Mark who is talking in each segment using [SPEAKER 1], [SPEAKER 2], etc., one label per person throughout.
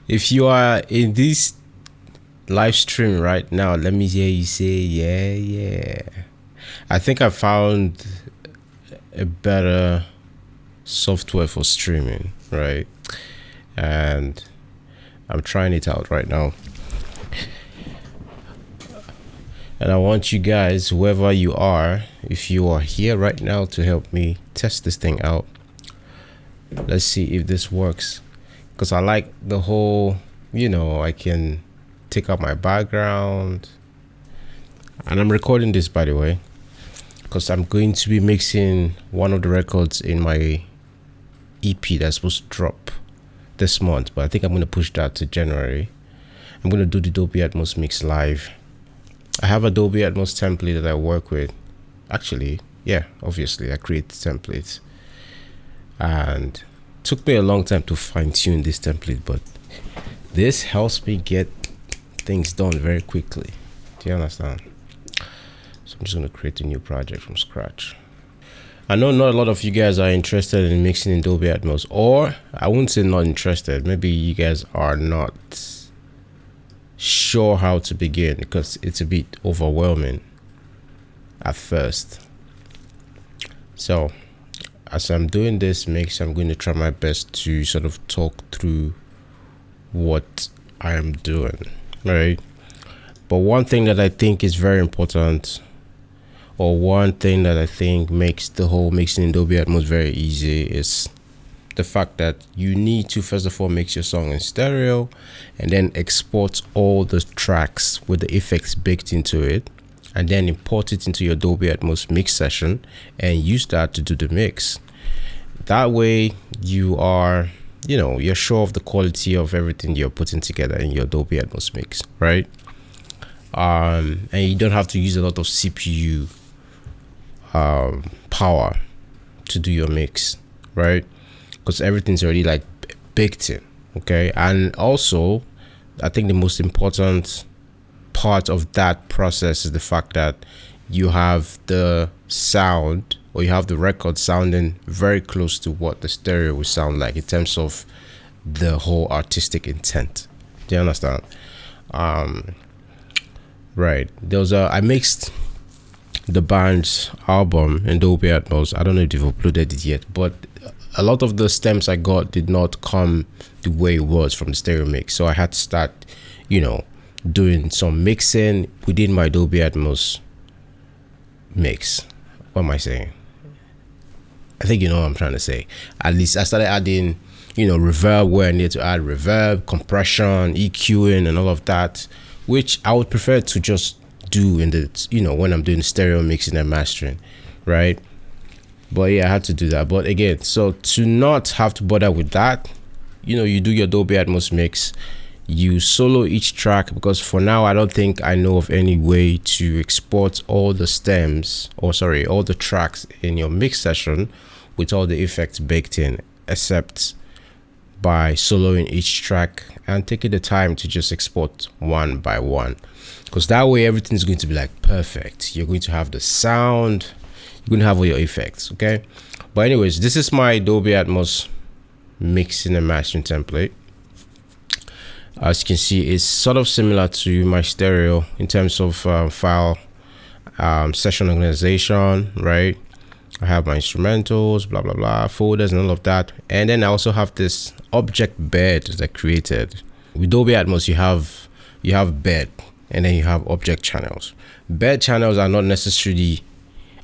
[SPEAKER 1] If you are in this live stream right now, let me hear you say, yeah. I think I found a better software for streaming, right? And I'm trying it out right now. And I want you guys, whoever you are, if you are here right now, to help me test this thing out. Let's see if this works. Because I like the whole, I can take out my background. And I'm recording this, by the way, because I'm going to be mixing one of the records in my EP that's supposed to drop this month. But I think I'm going to push that to January. I'm going to do the Dolby Atmos mix live. I have a Dolby Atmos template that I work with. Actually, yeah, obviously, I create templates. And it took me a long time to fine-tune this template, but this helps me get things done very quickly. Do you understand? So I'm just going to create a new project from scratch. I know not a lot of you guys are interested in mixing in Dolby Atmos, or I wouldn't say not interested. Maybe you guys are not sure how to begin because it's a bit overwhelming at first. So as I'm doing this mix, I'm going to try my best to sort of talk through what I am doing, right? But one thing that I think is very important, or one thing that I think makes the whole mixing in Dolby Atmos very easy, is the fact that you need to first of all mix your song in stereo and then export all the tracks with the effects baked into it, and then import it into your Dolby Atmos mix session and use that to do the mix. That way you are, you're sure of the quality of everything you're putting together in your Dolby Atmos mix, right? And you don't have to use a lot of CPU power to do your mix, right? Because everything's already like baked in, okay? And also, I think the most important part of that process is the fact that you have the sound, or you have the record sounding very close to what the stereo will sound like in terms of the whole artistic intent. Do you understand? Right. I mixed the band's album in Dolby Atmos. I don't know if they've uploaded it yet, but a lot of the stems I got did not come the way it was from the stereo mix. So I had to start, doing some mixing within my Dolby Atmos mix. What am I saying? I think you know what I'm trying to say. At least I started adding, reverb where I need to add reverb, compression, EQing, and all of that, which I would prefer to just do in the, when I'm doing stereo mixing and mastering, right? But yeah, I had to do that. But again, so to not have to bother with that, you do your Dolby Atmos mix, you solo each track, because for now I don't think I know of any way to export all the stems, all the tracks in your mix session with all the effects baked in, except by soloing each track and taking the time to just export one by one, because that way everything's going to be like perfect. You're going to have the sound, you're going to have all your effects, okay? But anyways, this is my Dolby Atmos mixing and mastering template. As you can see, it's sort of similar to my stereo in terms of file session organization, right? I have my instrumentals, blah blah blah, folders and all of that, and then I also have this object bed that I created. With Dolby Atmos, you have bed, and then you have object channels. Bed channels are not necessarily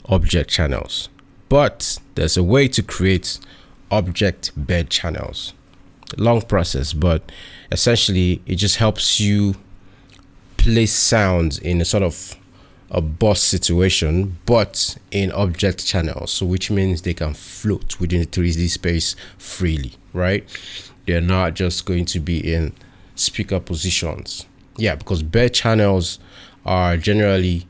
[SPEAKER 1] object channels, but there's a way to create object bed channels. Long process, but essentially it just helps you place sounds in a sort of a bus situation, but in object channels, so which means they can float within the 3D space freely, right? They're not just going to be in speaker positions. Yeah, because bed channels are generally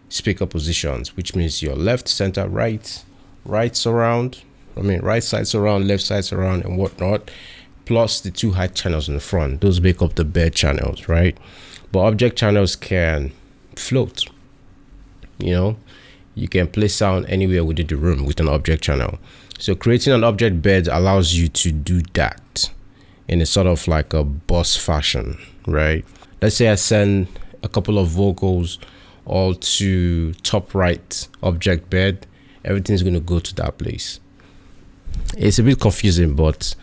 [SPEAKER 1] speaker positions, which means your left, center, right surround, right side surround, left side surround, and whatnot, plus the two high channels in the front. Those make up the bed channels, right? But object channels can float. You can place sound anywhere within the room with an object channel. So creating an object bed allows you to do that in a sort of like a bus fashion, right? Let's say I send a couple of vocals all to top right object bed, everything's going to go to that place. It's a bit confusing, but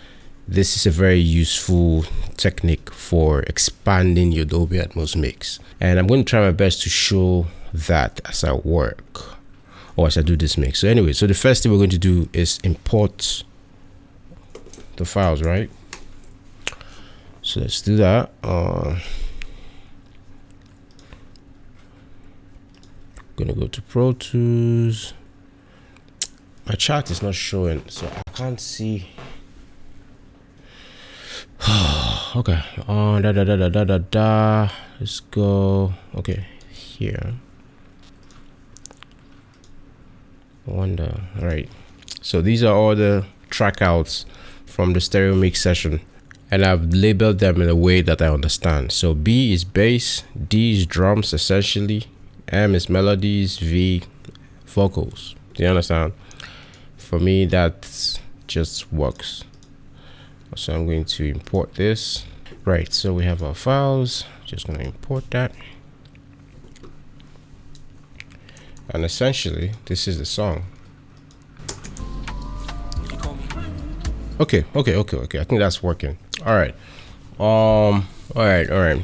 [SPEAKER 1] this is a very useful technique for expanding your Dolby Atmos mix. And I'm going to try my best to show that as I work or as I do this mix. So anyway, so the first thing we're going to do is import the files, right? So let's do that. Gonna go to Pro Tools. My chart is not showing, so I can't see. Okay. Let's go. Okay, here. Wonder. All right. So these are all the track outs from the stereo mix session, and I've labeled them in a way that I understand. So B is bass, D is drums essentially, M is melodies, V vocals. Do you understand? For me, that just works. So I'm going to import this. Right, so we have our files. Just going to import that. And essentially, this is the song. Okay. I think that's working. All right. All right.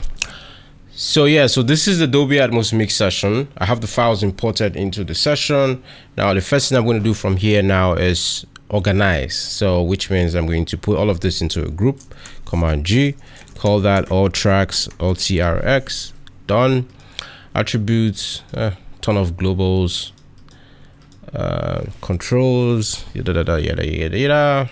[SPEAKER 1] So yeah, so this is the Dolby Atmos mix session. I have the files imported into the session. Now the first thing I'm going to do from here now is organize. So which means I'm going to put all of this into a group. Command G, call that all tracks, all TRX, done. Attributes, ton of globals, controls, yada.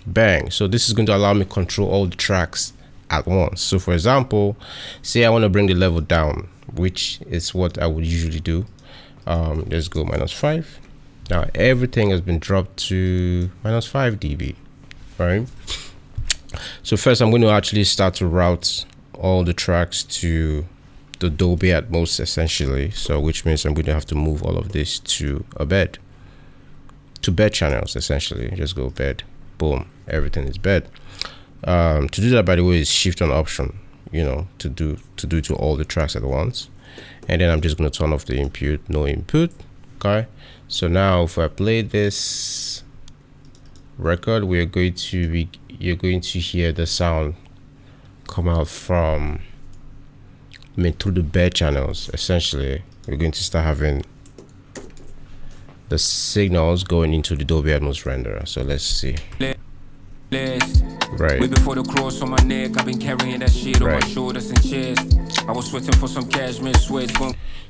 [SPEAKER 1] Bang. So this is going to allow me to control all the tracks at once. So for example, say I want to bring the level down, which is what I would usually do. Let's go -5. Now everything has been dropped to -5 dB, right? So first I'm going to actually start to route all the tracks to the Dolby Atmos essentially. So which means I'm going to have to move all of this to a bed, to bed channels essentially. Just go bed, boom, everything is bed. To do that, by the way, is shift on option, you know, to do to all the tracks at once. And then I'm just going to turn off the input, no input. Okay, so now if I play this record, you're going to hear the sound come out from, through the bed channels. Essentially, we're going to start having the signals going into the Dolby Atmos renderer. So let's see. Right. Way before the cross on my neck, I've been carrying that shit on my shoulders and chest. I was sweating for some cashmere sweats.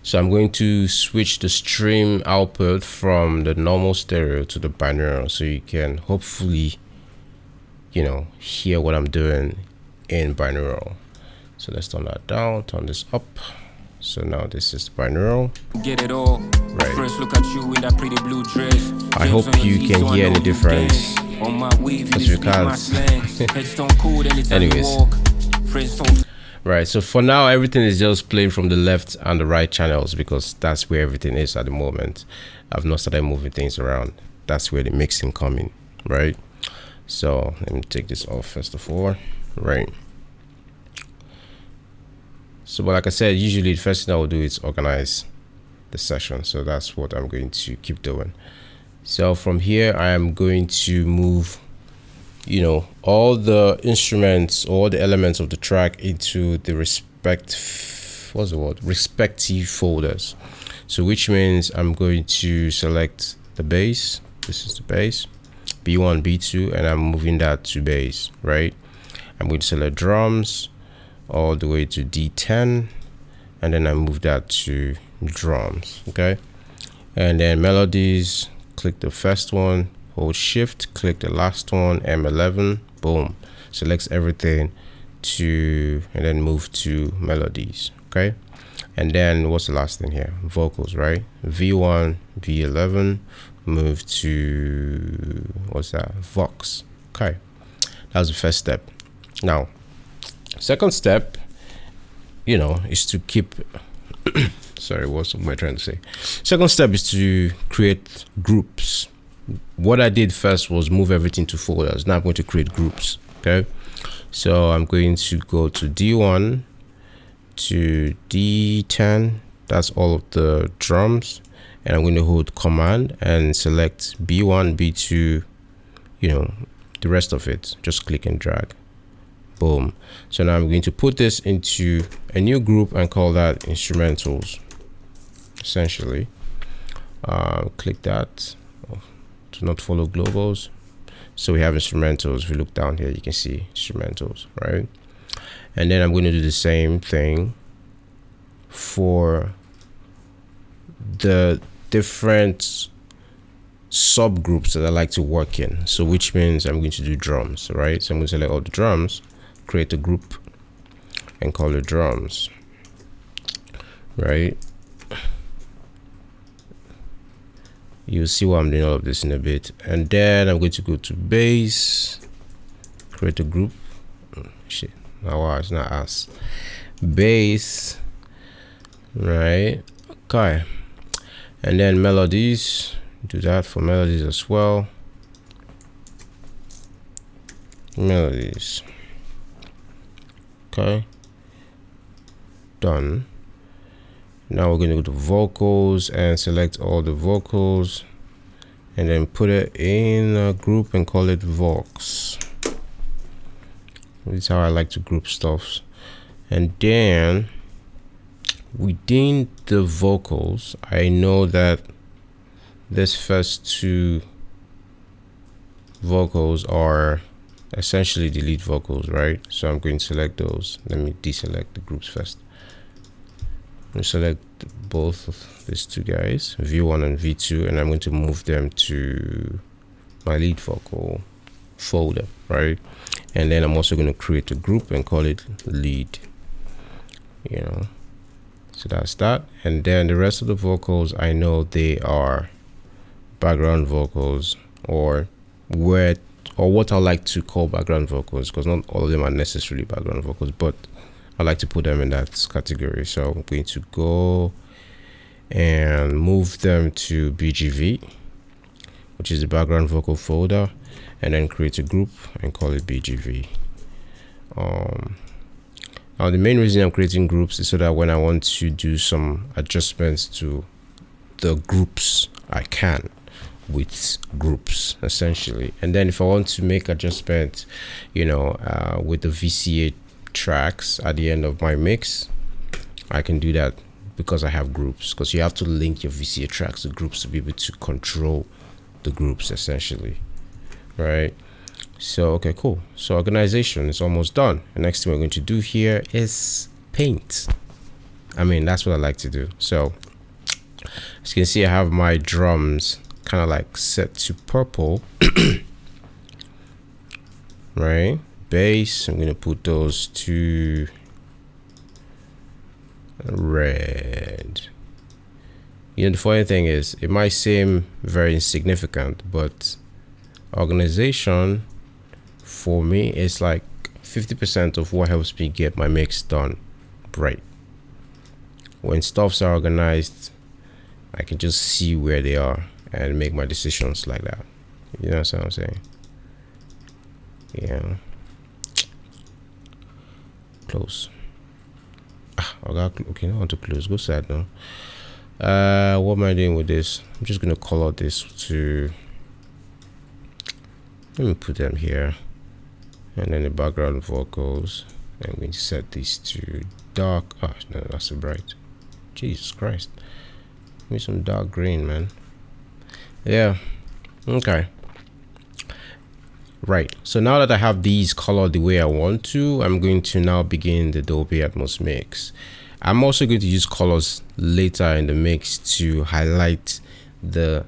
[SPEAKER 1] So I'm going to switch the stream output from the normal stereo to the binaural, so you can hopefully, you know, hear what I'm doing in binaural. So let's turn that down, turn this up. So now this is binaural. Get it all. Right. First look at you in that pretty blue dress. I hope you can hear any difference. Because you can't. Anyways. Right, so for now everything is just playing from the left and the right channels because that's where everything is at the moment. I've not started moving things around. That's where the mixing coming, right? So let me take this off first of all. Right. So, but like I said, usually the first thing I will do is organize the session. So that's what I'm going to keep doing. So from here, I am going to move, you know, all the instruments, all the elements of the track into the respective folders. So which means I'm going to select the bass. This is the bass, B1, B2, and I'm moving that to bass, right? I'm going to select drums all the way to D10, and then I move that to drums, okay? And then melodies, click the first one, hold shift, click the last one, M11, boom, selects everything to, and then move to melodies, okay? And then what's the last thing here? Vocals, right? V1, V11, move to, what's that? Vox, okay? That was the first step. Now, second step, you know, is to keep sorry, what am I trying to say? Second step is to create groups. What I did first was move everything to folders. Now I'm going to create groups, okay? So I'm going to go to D1 to D10. That's all of the drums, and I'm going to hold command and select B1, B2, you know, the rest of it. Just click and drag. Boom. So now I'm going to put this into a new group and call that instrumentals, essentially. Click that to not follow globals. So we have instrumentals. If you look down here, you can see instrumentals, right? And then I'm going to do the same thing for the different subgroups that I like to work in. So which means I'm going to do drums, right? So I'm going to select all the drums, create a group and call it drums, right? You'll see why I'm doing all of this in a bit. And then I'm going to go to bass, create a group. Shit, wow, it's not us. Bass, right? Okay. And then melodies, do that for melodies as well. Melodies. Okay. Done. Now we're going to go to vocals and select all the vocals and then put it in a group and call it Vox. This is how I like to group stuff. And then within the vocals, I know that this first two vocals are essentially the lead vocals, right? So I'm going to select those. Let me deselect the groups first. I'm going to select both of these two guys, V1 and V2, and I'm going to move them to my lead vocal folder, right? And then I'm also going to create a group and call it lead, you know. So that's that. And then the rest of the vocals, I know they are background vocals, or what I like to call background vocals, because not all of them are necessarily background vocals, but I like to put them in that category. So I'm going to go and move them to BGV, which is the background vocal folder, and then create a group and call it BGV. Now the main reason I'm creating groups is so that when I want to do some adjustments to the groups, I can with groups essentially. And then if I want to make adjustments, you know, with the VCA tracks at the end of my mix, I can do that because I have groups, because you have to link your VCA tracks to groups to be able to control the groups essentially, right? So okay, cool. So organization is almost done. The next thing we're going to do here is paint. I mean, that's what I like to do. So as you can see, I have my drums kind of like set to purple. Right? Bass, I'm going to put those to red. You know, the funny thing is, it might seem very insignificant, but organization for me is like 50% of what helps me get my mix done right. When stuffs are organized, I can just see where they are and make my decisions like that. You know what I'm saying? Yeah. Close. Okay, I want to close. Go side now. What am I doing with this? I'm just gonna color this to, let me put them here, and then the background vocals. I'm going to set these to dark. Oh no, that's so bright. Jesus Christ. Give me some dark green, man. Yeah. Okay. Right. So now that I have these colored the way I want to, I'm going to now begin the Dolby Atmos mix. I'm also going to use colors later in the mix to highlight the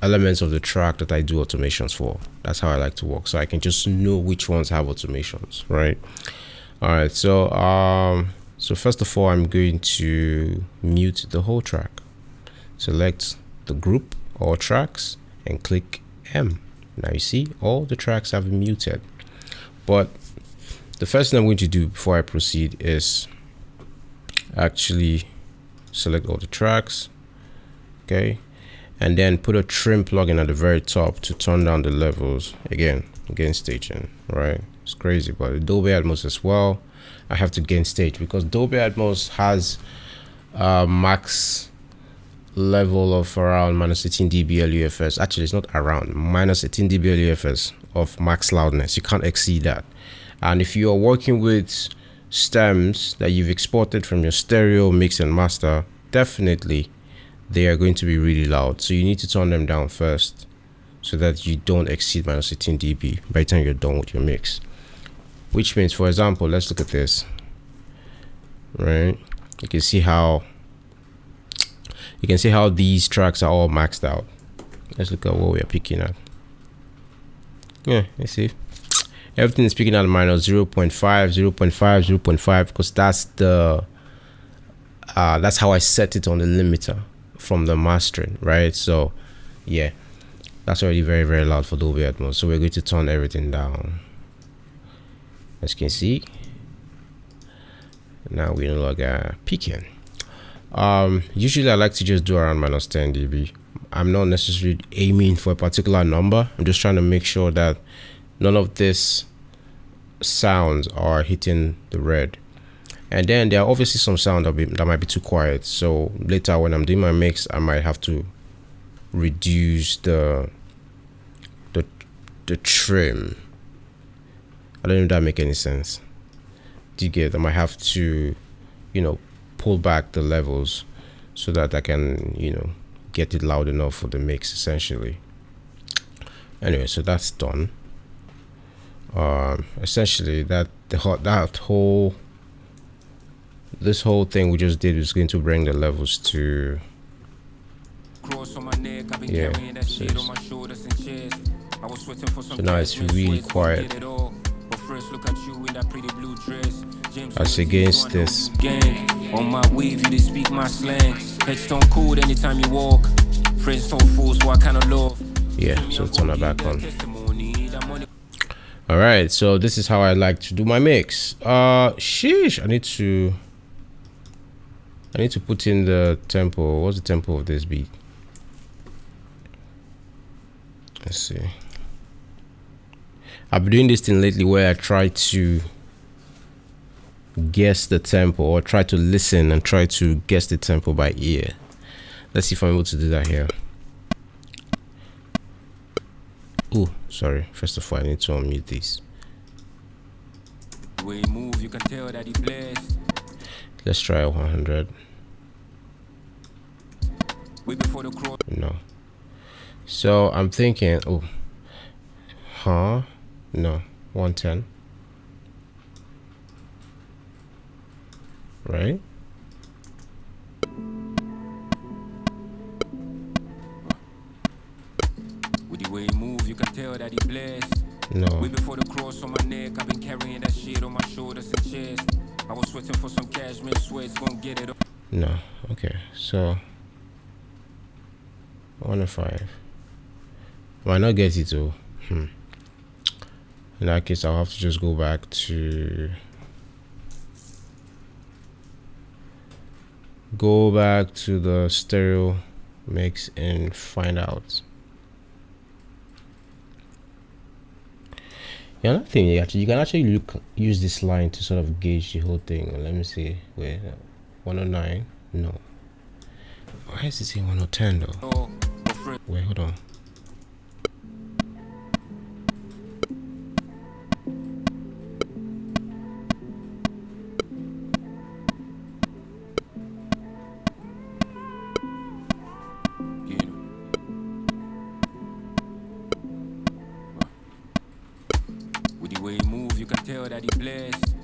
[SPEAKER 1] elements of the track that I do automations for. That's how I like to work, so I can just know which ones have automations, right? All right. So first of all, I'm going to mute the whole track. Select the group or tracks and click M. Now you see all the tracks have been muted. But the first thing I'm going to do before I proceed is actually select all the tracks, okay, and then put a trim plugin at the very top to turn down the levels again staging, right? It's crazy. But Dolby Atmos as well, I have to gain stage because Dolby Atmos has max level of around minus 18 dB LUFS. Actually, it's not around, minus 18 dB LUFS of max loudness. You can't exceed that. And if you are working with stems that you've exported from your stereo mix and master, definitely they are going to be really loud. So you need to turn them down first so that you don't exceed minus 18 dB by the time you're done with your mix. Which means, for example, let's look at this. Right, you can see how these tracks are all maxed out. Let's look at what we are picking at. Yeah, you see everything is picking at minus 0.5, 0.5, 0.5, because that's the that's how I set it on the limiter from the mastering, right? So yeah, that's already very, very loud for Dolby Atmos. So we're going to turn everything down, as you can see. Now we no longer peaking. Usually I like to just do around minus 10 dB. I'm not necessarily aiming for a particular number. I'm just trying to make sure that none of these sounds are hitting the red. And then there are obviously some sound that might be too quiet. So later when I'm doing my mix, I might have to reduce the trim. I don't know if that make any sense. Do you get? I might have to, pull back the levels so that I can, get it loud enough for the mix, essentially. Anyway, so that's done. Essentially, this whole thing we just did is going to bring the levels to, yeah. So now it's really quiet. As against this.
[SPEAKER 2] On my wave, you speak my slang. Headstone cold anytime you walk. Friends don't fool, so I kind of love.
[SPEAKER 1] Yeah, so turn it back on. Alright, so this is how I like to do my mix. Sheesh, I need to put in the tempo. What's the tempo of this beat? Let's see. I've been doing this thing lately where I try to guess the tempo, or try to listen and try to guess the tempo by ear. Let's see if I'm able to do that here. Oh, sorry. First of all, I need to unmute this. Let's try 100. No. So I'm thinking, no, 110. Right?
[SPEAKER 2] With the way he move, you can tell that he blessed.
[SPEAKER 1] No.
[SPEAKER 2] Way before the cross on my neck, I've been carrying that shit on my shoulders and chest. I was sweating for some cashmere sweats, gonna get it.
[SPEAKER 1] No. Okay. So 105. Might not get it though. In that case, I'll have to just go back to the stereo mix and find out. Yeah, another thing, you can actually use this line to sort of gauge the whole thing. Let me see. Wait, 109. No. Why is it saying 110 though? Wait, hold on.
[SPEAKER 2] That he blessed.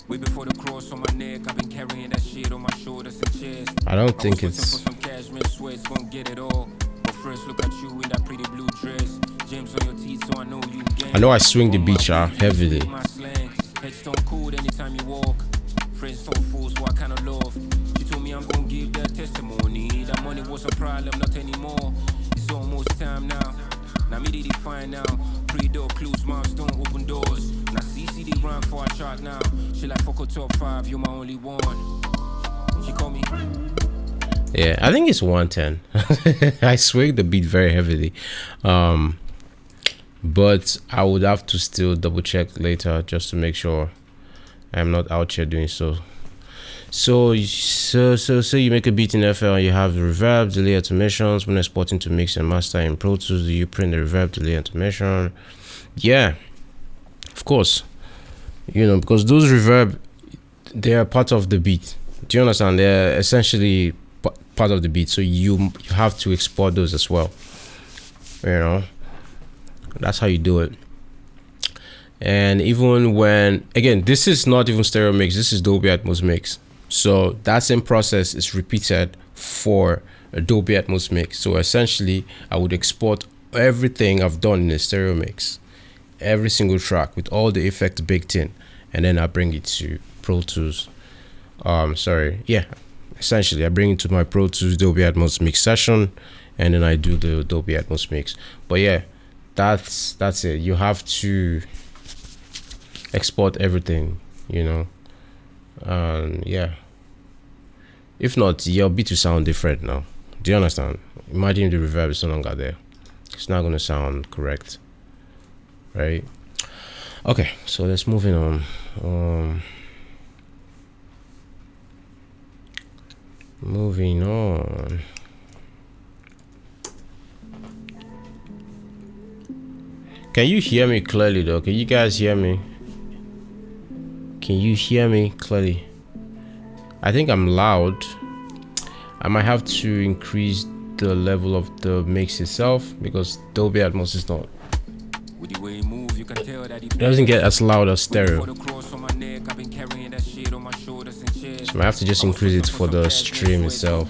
[SPEAKER 2] Way before the cross on my neck, I've been carrying that shit on my shoulders and chest.
[SPEAKER 1] I don't think it's.
[SPEAKER 2] For some cashmere sweats, gonna get it all. But first, look at you in that pretty blue dress. Gems on your teeth, so I know you get.
[SPEAKER 1] I know I swing the beat heavily.
[SPEAKER 2] My slang, headstone cold anytime you walk. Friends don't fool, so I kind of love. She told me I'm gonna give that testimony. That money was a problem, not anymore. It's almost time now. Now me did it fine now. Pre-door clues, moms don't open doors. Now CCD run for a chart now. She like fuck a top 5, you're my only one. She call me.
[SPEAKER 1] Yeah, I think it's 110. I swing the beat very heavily. but I would have to still double check later just to make sure I'm not out here doing so. So you make a beat in FL and you have the reverb, delay, automations. When exporting to mix and master in Pro Tools, do you print the reverb, delay, automation? Yeah, of course. You know, because those reverb, they are part of the beat. Do you understand? They're essentially part of the beat, so you have to export those as well. You know, that's how you do it. And even when, again, this is not even stereo mix, this is Dolby Atmos mix. So that same process is repeated for a Dolby Atmos mix. So essentially, I would export everything I've done in a stereo mix, every single track with all the effects baked in, and then I bring it to Pro Tools. Essentially I bring it to my Pro Tools Dolby Atmos mix session, and then I do the Dolby Atmos mix. But yeah, that's it. You have to export everything, you know. Yeah, if not, your beat will sound different now. Do you understand? Imagine if the reverb is no longer there, it's not going to sound correct, right? Okay, so let's move on. Moving on. Can you hear me clearly though? Can you guys hear me? Can you hear me clearly? I think I'm loud. I might have to increase the level of the mix itself because Dolby Atmos is not. It doesn't get as loud as stereo. So I have to just increase it for the stream itself.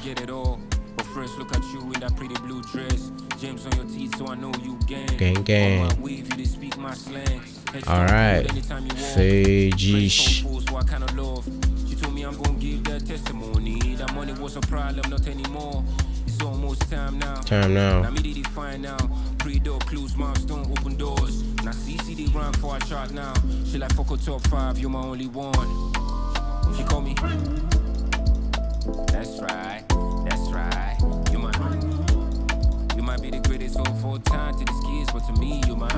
[SPEAKER 1] Gang gang. Alright. Fajish. She told me I'm gonna give that testimony. That money was a problem, not anymore. It's almost time now. Now me did find out. Pre-door clues, milestone, open doors. Now CCD run for a chart now. She like fuck a top 5, you're my only one. She call me. That's right. You might be the greatest of all time to these kids, but to me, you might.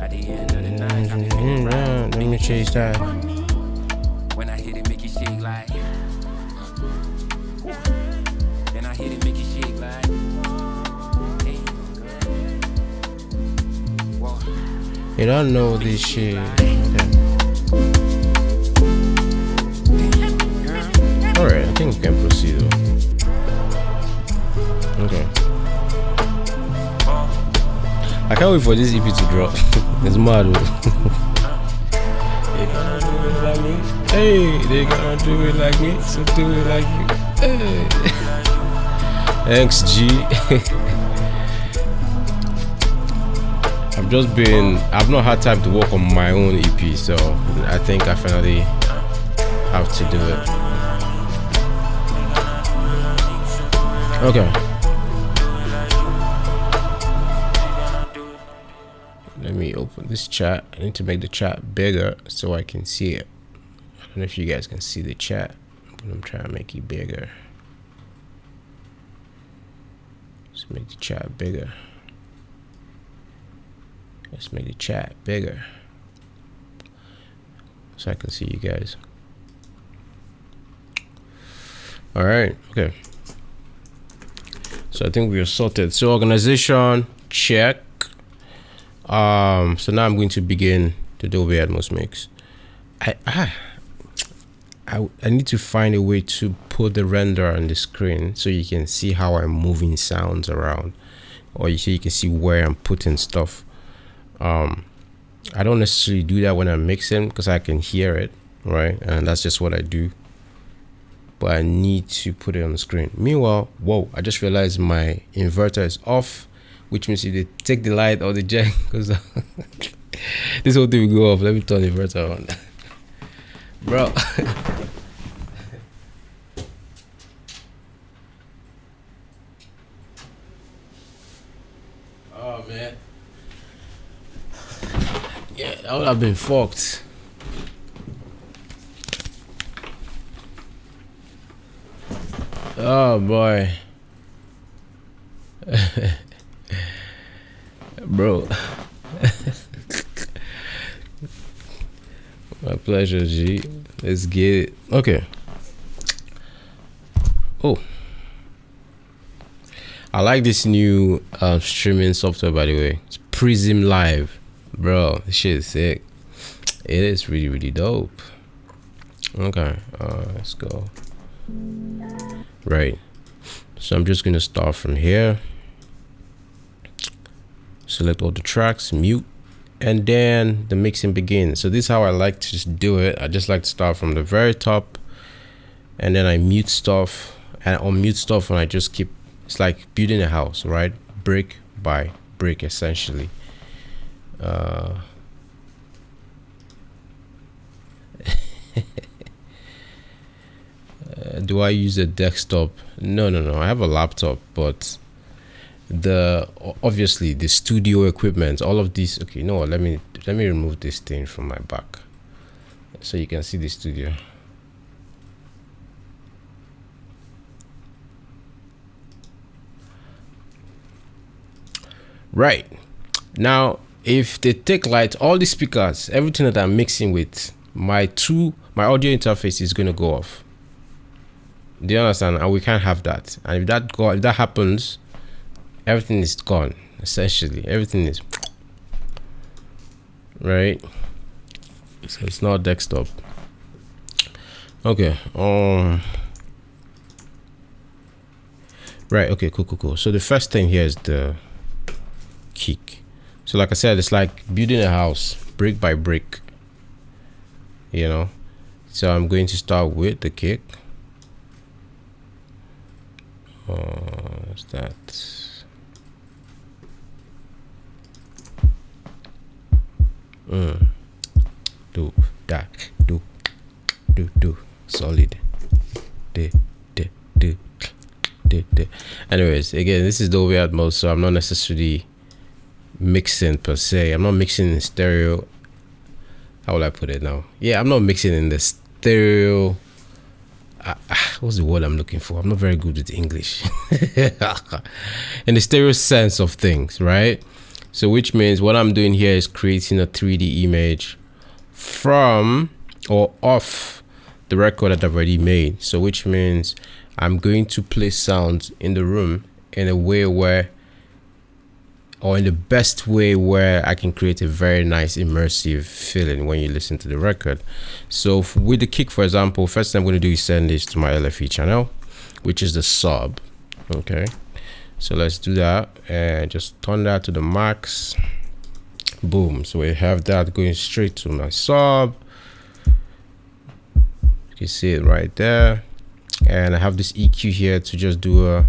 [SPEAKER 1] At the end of the night, I'm feeling right. Let me chase that. When I hit it, make it shake like. Then I hit it, make it shake like. Hey. Whoa. You don't know this shit. Alright, I think we can proceed though. Okay. I can't wait for this EP to drop. It's mad. They gonna do it like me. Hey, they gonna do it like me. So do it like you. Hey. Thanks, G. I've not had time to work on my own EP, so I think I finally have to do it. Okay. Let me open this chat. I need to make the chat bigger so I can see it. I don't know if you guys can see the chat, but I'm trying to make it bigger. Let's make the chat bigger. Let's make the chat bigger so I can see you guys. All right. Okay. So I think we are sorted. So organization, check. So now I'm going to begin the Dolby Atmos mix. I need to find a way to put the render on the screen so you can see how I'm moving sounds around, or you can see where I'm putting stuff. I don't necessarily do that when I'm mixing because I can hear it, right? And that's just what I do. But I need to put it on the screen. Meanwhile, whoa, I just realized my inverter is off, which means if they take the light or the jack, because this whole thing will go off. Let me turn the inverter on. Bro. Oh, man. Yeah, that would have been fucked. Oh boy. Bro. pleasure, G. Let's get it. Okay. Oh, I like this new streaming software, by the way. It's Prism Live, bro. This shit is sick. It is really, really dope. Okay, let's go. Right. So I'm just gonna start from here. Select all the tracks, mute, and then the mixing begins. So this is how I like to just do it. I just like to start from the very top, and then I mute stuff and unmute stuff, and I just keep. It's like building a house, right? Brick by brick, essentially. Do I use a desktop? No. I have a laptop, but obviously the studio equipment, all of these. Okay, no, let me remove this thing from my back so you can see the studio. Right now, if they take light, all the speakers, everything that I'm mixing with, my audio interface is going to go off. Do you understand? And we can't have that. And if that happens, everything is gone. Essentially, everything is right. So it's not desktop. Okay. Right. Okay. Cool. So the first thing here is the kick. So like I said, it's like building a house brick by brick, you know. So I'm going to start with the kick. What's that? Do that, do solid. Do. Anyways, again, this is Dolby Atmos, so I'm not necessarily mixing per se. I'm not mixing in stereo. How will I put it now? Yeah, I'm not mixing in the stereo. What's the word I'm looking for? I'm not very good with English. In the stereo sense of things, right? So which means what I'm doing here is creating a 3D image from or off the record that I've already made. So which means I'm going to play sounds in the room in a way where, or in the best way where I can create a very nice immersive feeling when you listen to the record. So with the kick, for example, first thing I'm going to do is send this to my LFE channel, which is the sub. Okay, so let's do that and just turn that to the max. Boom. So we have that going straight to my sub. You can see it right there. And I have this EQ here to just do a,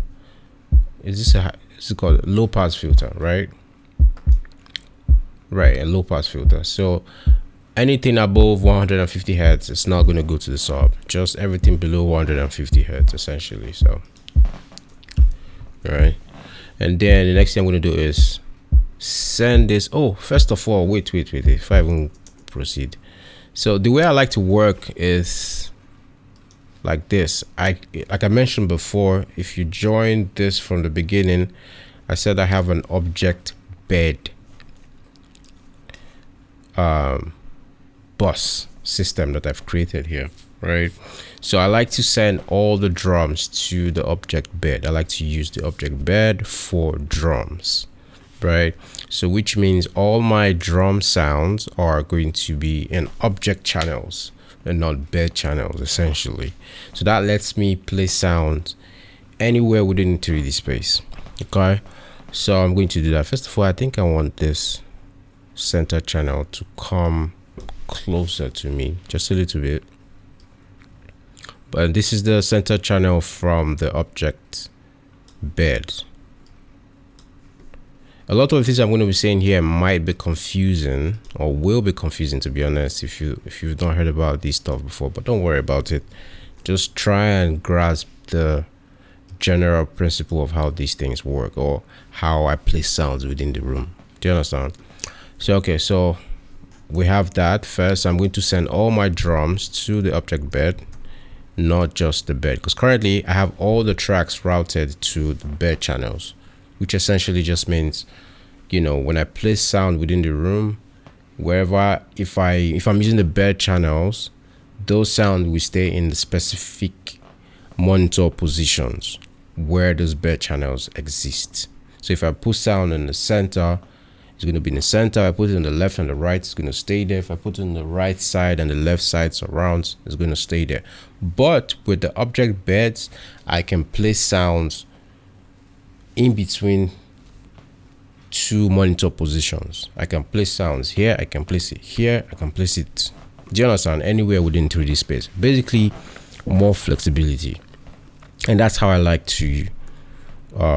[SPEAKER 1] this is called low pass filter, right? Right, a low pass filter. So anything above 150 hertz, it's not going to go to the sub. Just everything below 150 hertz, essentially. So, right. And then the next thing I'm going to do is send this. Oh, first of all, wait. If I even proceed. So the way I like to work is like this. Like I mentioned before, if you join this from the beginning, I said I have an object bed bus system that I've created here, right? So I like to send all the drums to the object bed. I like to use the object bed for drums, right? So which means all my drum sounds are going to be in object channels and not bed channels, essentially. So that lets me play sounds anywhere within the 3D space. Okay, so I'm going to do that. First of all, I think I want this center channel to come closer to me just a little bit, but this is the center channel from the object bed. A lot of the things I'm going to be saying here might be confusing, or will be confusing, to be honest, if you've not heard about this stuff before, but don't worry about it. Just try and grasp the general principle of how these things work, or how I play sounds within the room. Do you understand? So okay, so we have that. First, I'm going to send all my drums to the object bed, not just the bed, because currently I have all the tracks routed to the bed channels, which essentially just means, you know, when I play sound within the room, wherever, if I'm using the bed channels, those sounds will stay in the specific monitor positions where those bed channels exist. So if I put sound in the center, it's going to be in the center. I put it on the left and the right, it's going to stay there. If I put it on the right side and the left side surrounds, it's going to stay there. But with the object beds, I can place sounds in between two monitor positions. I can place sounds here, I can place it here, I can place it, do you understand, anywhere within 3D space. Basically more flexibility. And that's how I like to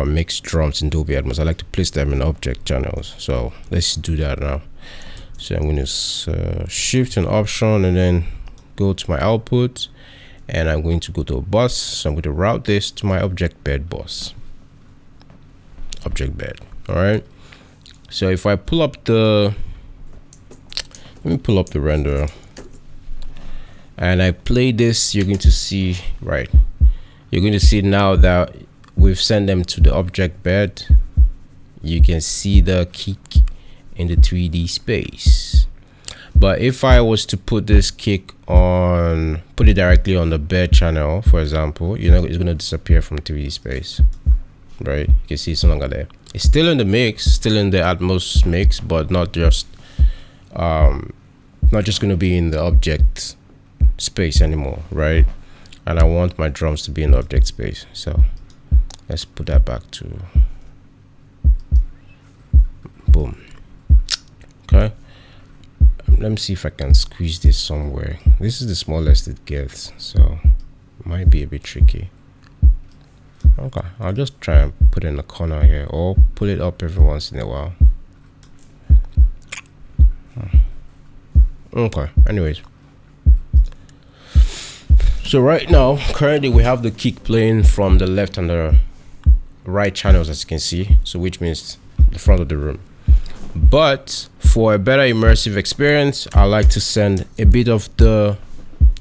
[SPEAKER 1] mix drums in Dolby Atmos. I like to place them in object channels. So let's do that now. So I'm going to shift an option and then go to my output, and I'm going to go to a bus. So I'm going to route this to my object bed bus. Object bed. All right. So if I pull up the, let me pull up the renderer, and I play this, you're going to see, right, you're going to see now that we've sent them to the object bed. You can see the kick in the 3D space. But if I was to put this kick on, put it directly on the bed channel, for example, you know, it's going to disappear from 3D space, right? You can see it's no longer there. It's still in the mix, still in the Atmos mix, but not just going to be in the object space anymore, right? And I want my drums to be in the object space. So let's put that back to boom. Okay, let me see if I can squeeze this somewhere. This is the smallest it gets, so it might be a bit tricky. Okay, I'll just try and put it in the corner here, or pull it up every once in a while. Okay, anyways, so right now currently we have the kick playing from the left and the right channels, as you can see, so which means the front of the room. But for a better immersive experience, I like to send a bit of the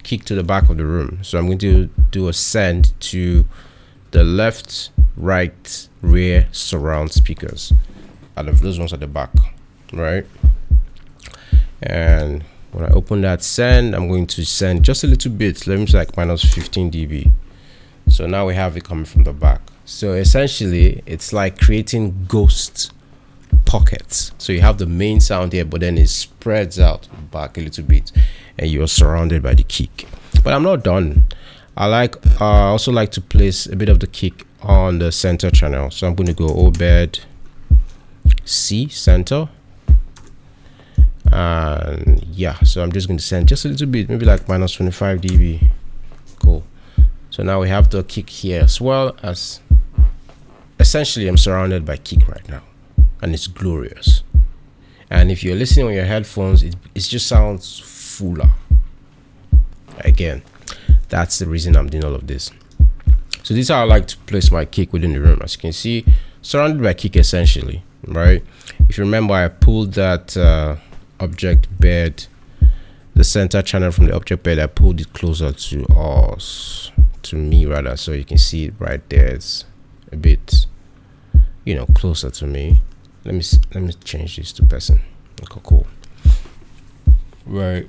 [SPEAKER 1] kick to the back of the room. So I'm going to do a send to the left, right, rear surround speakers, out of those ones at the back, right? And when I open that send, I'm going to send just a little bit, let me say like minus 15 dB. So now we have it coming from the back. So essentially it's like creating ghost pockets. So you have the main sound here, but then it spreads out back a little bit and you're surrounded by the kick. But I'm not done. I also like to place a bit of the kick on the center channel. So I'm going to go obed C center, and yeah, so I'm just going to send just a little bit, maybe like minus 25 dB. Cool. So now we have the kick here as well, as essentially I'm surrounded by kick right now, and it's glorious. And if you're listening on your headphones, it just sounds fuller. Again, that's the reason I'm doing all of this. So this is how I like to place my kick within the room. As you can see, surrounded by kick essentially, right? If you remember, I pulled that object bed, the center channel from the object bed, I pulled it closer to us, to me rather, so you can see it right there. It's a bit, you know, closer to me. Let me change this to person. Okay, cool. Right.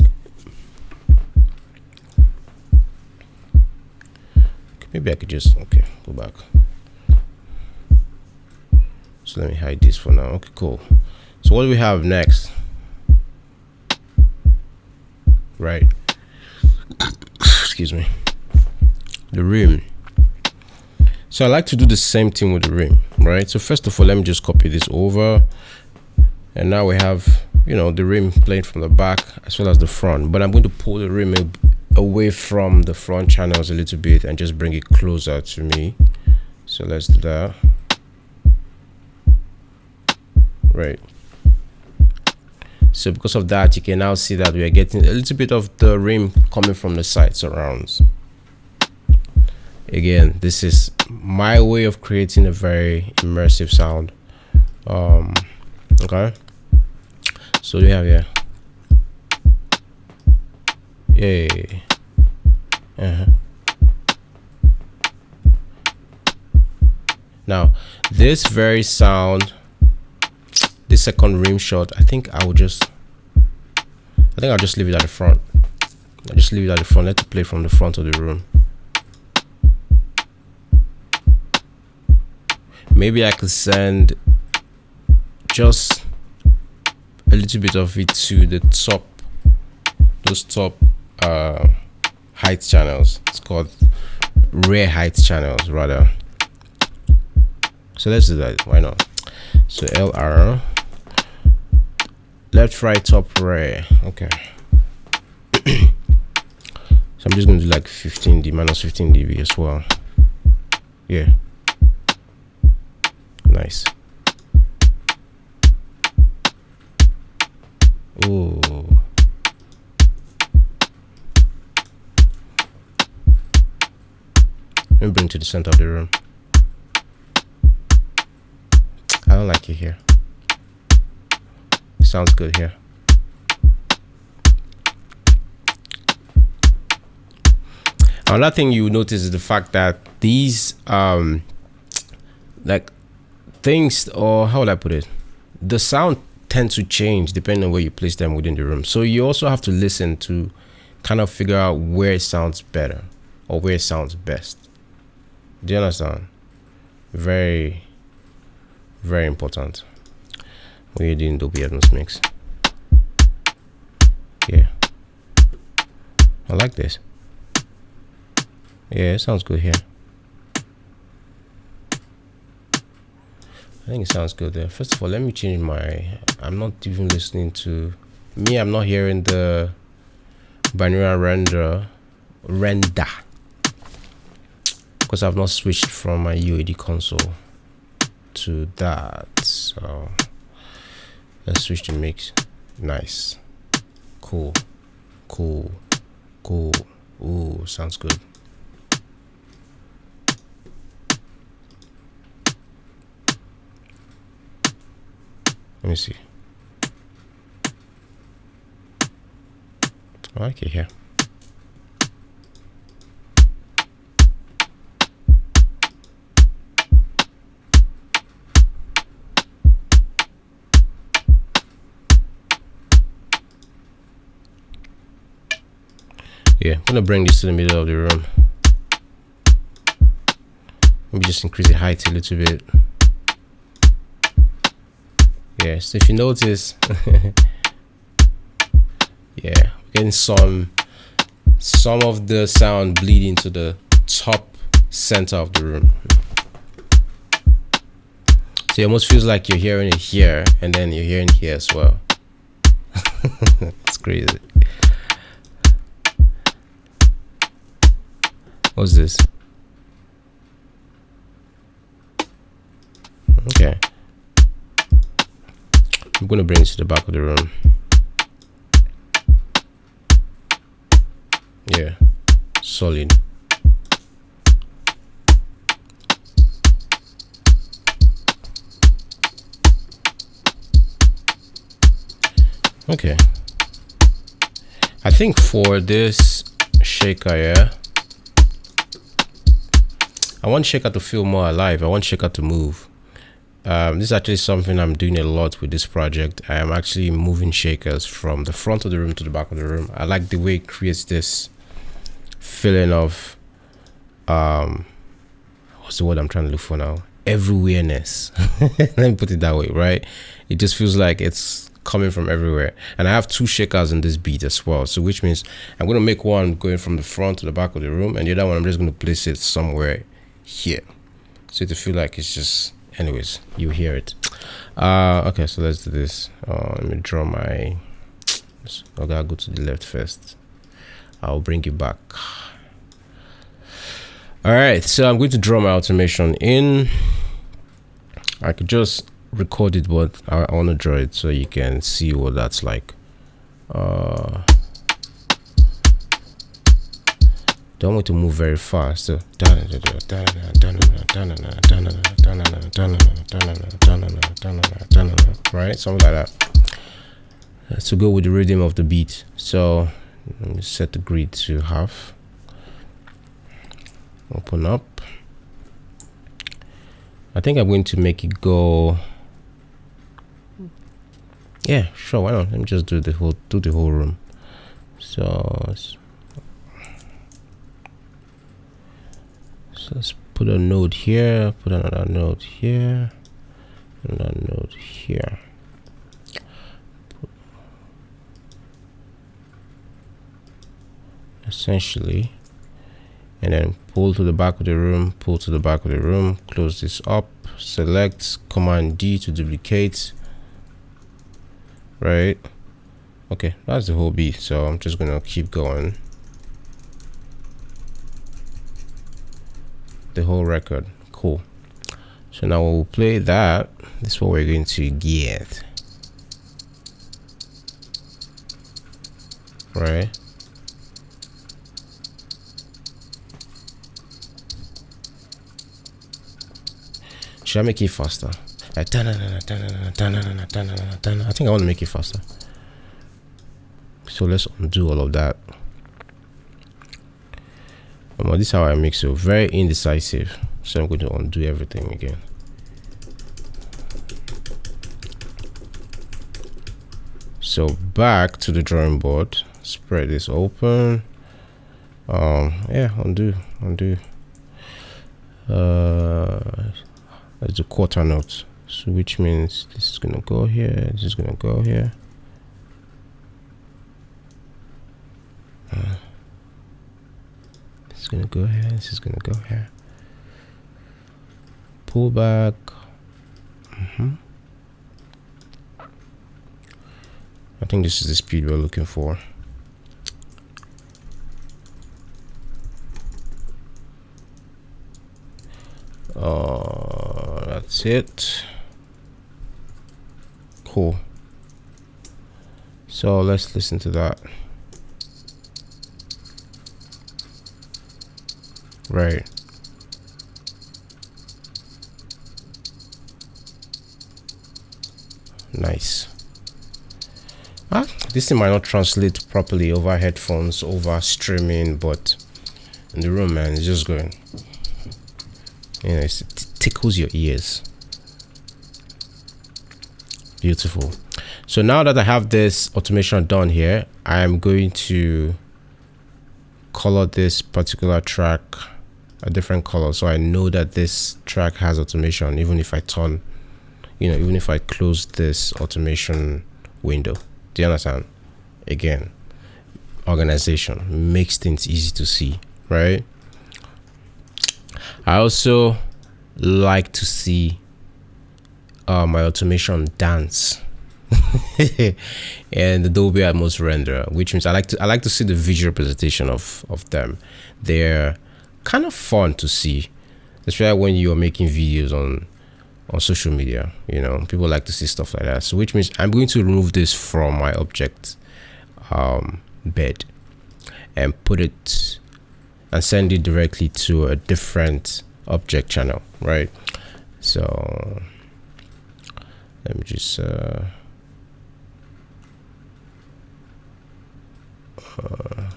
[SPEAKER 1] Maybe I could just, okay, go back. So let me hide this for now. Okay, cool. So what do we have next? Right. Excuse me. The rim. So I like to do the same thing with the rim, right? So first of all, let me just copy this over. And now we have, you know, the rim playing from the back as well as the front. But I'm going to pull the rim away from the front channels a little bit and just bring it closer to me. So let's do that. Right. So because of that, you can now see that we are getting a little bit of the rim coming from the side surrounds. Again, this is my way of creating a very immersive sound. Okay. So we have here. Yay. Now this very sound, this second rim shot, I think I will just I think I'll just leave it at the front. I'll just leave it at the front. Let it play from the front of the room. Maybe I could send just a little bit of it to the top, those top height channels. It's called rear height channels rather. So let's do that. Why not? So LR, left, right, top, rear. Okay. So I'm just going to do like 15 dB, minus 15 dB as well. Yeah. Nice. Ooh. Let me bring it to the center of the room. I don't like it here. It sounds good here. Another thing you notice is the fact that these like things, or how would I put it, the sound tends to change depending on where you place them within the room. So you also have to listen to kind of figure out where it sounds better or where it sounds best. Do you understand? Very, very important when you're doing Dolby Atmos mix. Yeah, I like this. Yeah, it sounds good here. I think it sounds good there. First of all, let me change my, I'm not even listening to me. I'm not hearing the binaural render because I've not switched from my UAD console to that. So let's switch to mix. Nice. Cool. Ooh, sounds good. Let me see. I like it here. Yeah, I'm gonna bring this to the middle of the room. Maybe just increase the height a little bit. Yeah, so if you notice, yeah, we're getting some of the sound bleed into the top center of the room. So it almost feels like you're hearing it here and then you're hearing here as well. It's crazy. What's this? Okay. I'm gonna bring it to the back of the room. Yeah, solid. Okay. I think for this shaker, yeah, I want shaker to feel more alive. I want shaker to move. This is actually something I'm doing a lot with this project. I am actually moving shakers from the front of the room to the back of the room. I like the way it creates this feeling of what's the word I'm trying to look for now? Everywhereness. Let me put it that way, right? It just feels like it's coming from everywhere. And I have two shakers in this beat as well, so which means I'm going to make one going from the front to the back of the room, and the other one I'm just going to place it somewhere here, so to feel like it's just, anyways, you hear it. Okay, so let's do this. Let me draw my, okay, I'll go to the left first. I'll bring you back. All right, so I'm going to draw my automation in. I could just record it, but I want to draw it so you can see what that's like. Don't want to move very fast. So right, something like that, to go with the rhythm of the beat. So let me set the grid to half. Open up. I think I'm going to make it go, yeah, sure, why not? Let me just do the whole room. So let's put a node here, put another node here, another node here. Essentially, and then pull to the back of the room, pull to the back of the room, close this up, select Command D to duplicate. Right, okay, that's the whole beat. So I'm just gonna keep going, the whole record. Cool. So now when we play that, this is what we're going to get. Right, should I make it faster? I think I want to make it faster. So let's undo all of that. This is how I mix it. Very indecisive. So I'm going to undo everything again. So back to the drawing board. Spread this open. Yeah, undo. That's the quarter note. So which means this is gonna go here, this is gonna go here. This is gonna go here, this is gonna go here. Pull back. I think this is the speed we're looking for. That's it. Cool. So let's listen to that. Right. Nice. This thing might not translate properly over headphones, over streaming, but in the room, man, it's just going. You know, it tickles your ears. Beautiful. So now that I have this automation done here, I'm going to color this particular track a different color, so I know that this track has automation, even if I turn, even if I close this automation window. Do you understand? Again, organization makes things easy to see, right? I also like to see my automation dance and the Dolby Atmos renderer, which means I like to see the visual representation of them. They're kind of fun to see, especially when you're making videos on social media. People like to see stuff like that. So which means I'm going to remove this from my object bed and put it and send it directly to a different object channel, right? So let me just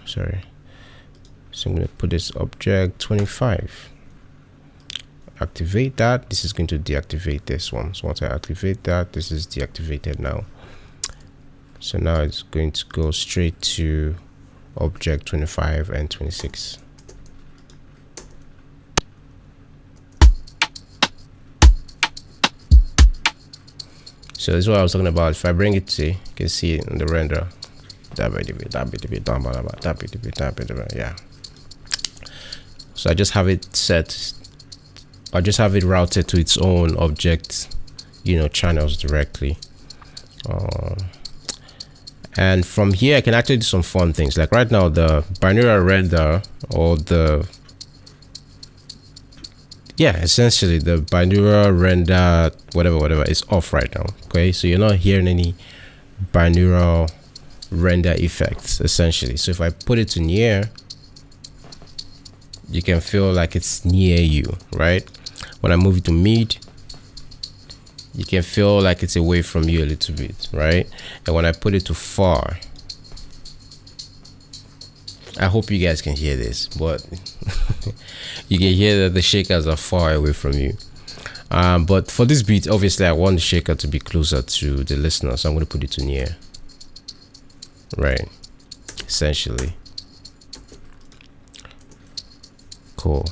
[SPEAKER 1] sorry. So I'm going to put this object 25. Activate that. This is going to deactivate this one. So once I activate that, this is deactivated now. So now it's going to go straight to object 25 and 26. So this is what I was talking about. If I bring it to, you can see it in the render. Yeah. So I just have it set. I just have it routed to its own object, channels directly. And from here, I can actually do some fun things. Like right now, the binaural render or essentially the binaural render, whatever is off right now. Okay, so you're not hearing any binaural render effects essentially. So if I put it to near, you can feel like it's near you, right? When I move it to mid, you can feel like it's away from you a little bit, right? And when I put it to far, I hope you guys can hear this, but you can hear that the shakers are far away from you. But for this beat, obviously I want the shaker to be closer to the listener, so I'm going to put it to near, right? essentially. Cool.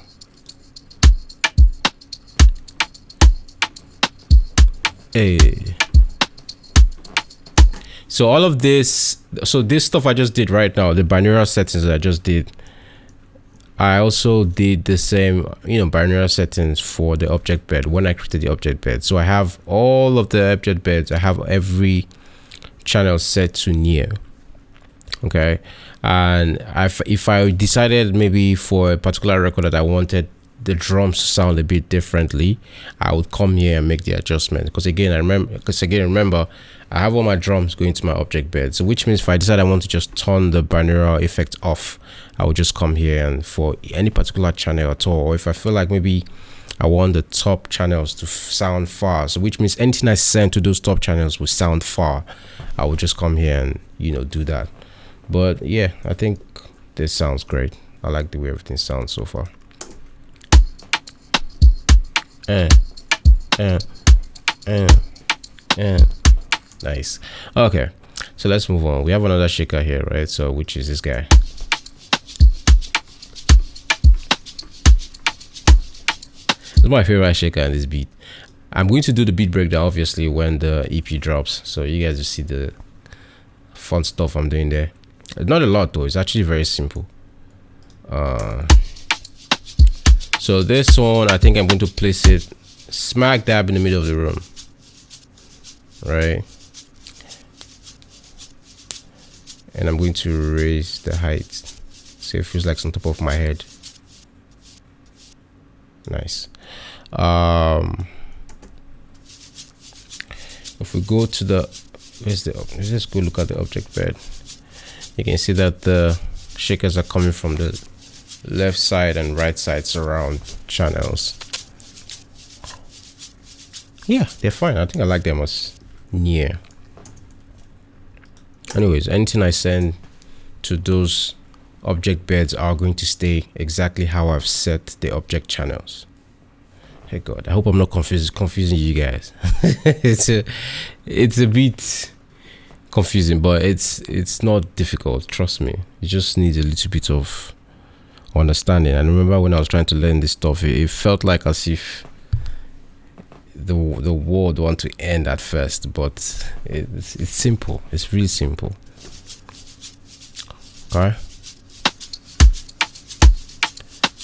[SPEAKER 1] Hey. So all of this, so this stuff I just did right now, the binaural settings that I just did, I also did the same, binaural settings for the object bed when I created the object bed. So I have all of the object beds. I have every channel set to near. Okay, and if I decided maybe for a particular record that I wanted the drums to sound a bit differently, I would come here and make the adjustment. Because again, remember, I have all my drums going to my object bed. So which means if I decide I want to just turn the binaural effect off, I would just come here, and for any particular channel at all, or if I feel like maybe I want the top channels to sound far, so which means anything I send to those top channels will sound far, I would just come here and do that. But yeah, I think this sounds great. I like the way everything sounds so far. Nice. Okay, so let's move on. We have another shaker here, right? So which is this guy. It's my favorite shaker in this beat. I'm going to do the beat breakdown obviously when the EP drops, so you guys will see the fun stuff I'm doing there. Not a lot though, it's actually very simple. So this one, I think I'm going to place it smack dab in the middle of the room, right? And I'm going to raise the height so it feels like it's on top of my head. Nice. If we go to let's just go look at the object bed. You can see that the shakers are coming from the left side and right side surround channels. Yeah, they're fine. I think I like them as near. Anyways, anything I send to those object beds are going to stay exactly how I've set the object channels. Hey God, I hope I'm not confusing you guys. it's a bit confusing, but it's not difficult, trust me. You just need a little bit of understanding. And remember when I was trying to learn this stuff, it felt like as if the world want to end at first, but it's simple. It's really simple. Okay.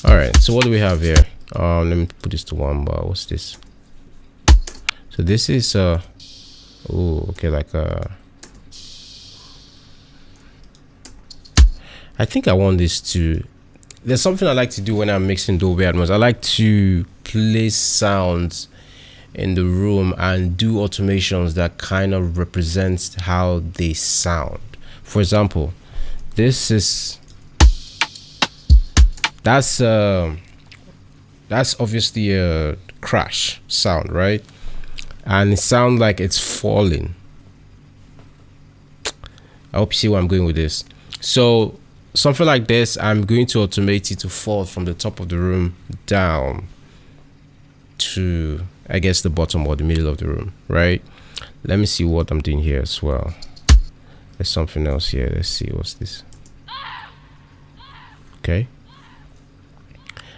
[SPEAKER 1] All right, so what do we have here? Let me put this to 1 bar. What's this? So this is I think I want this to, there's something I like to do when I'm mixing Dolby Atmos. I like to place sounds in the room and do automations that kind of represents how they sound. For example, this is that's obviously a crash sound, right? And it sounds like it's falling. I hope you see where I'm going with this. So something like this, I'm going to automate it to fall from the top of the room down to, I guess, the bottom or the middle of the room, right? Let me see what I'm doing here as well. There's something else here. Let's see, what's this? Okay,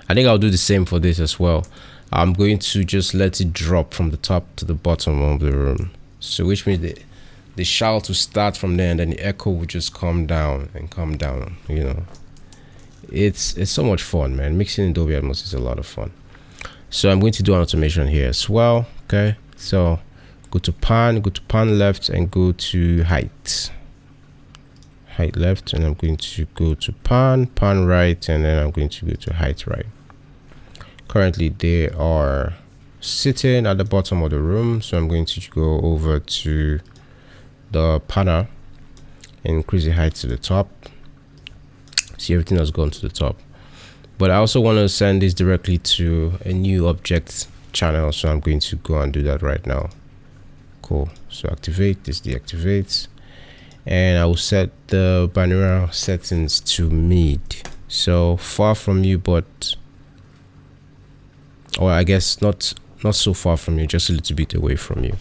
[SPEAKER 1] I think I'll do the same for this as well. I'm going to just let it drop from the top to the bottom of the room, so which means the shout will start from there and then the echo will just come down and come down. It's so much fun, man. Mixing in Dolby Atmos is a lot of fun. So I'm going to do an automation here as well. Okay, so go to pan left and go to height left, and I'm going to go to pan right, and then I'm going to go to height right. Currently they are sitting at the bottom of the room, so I'm going to go over to the panel and increase the height to the top. See, everything has gone to the top, but I also want to send this directly to a new object channel, so I'm going to go and do that right now. Cool. So activate this, deactivates, and I will set the binaural settings to mid, so far from you, but or I guess not so far from you, just a little bit away from you,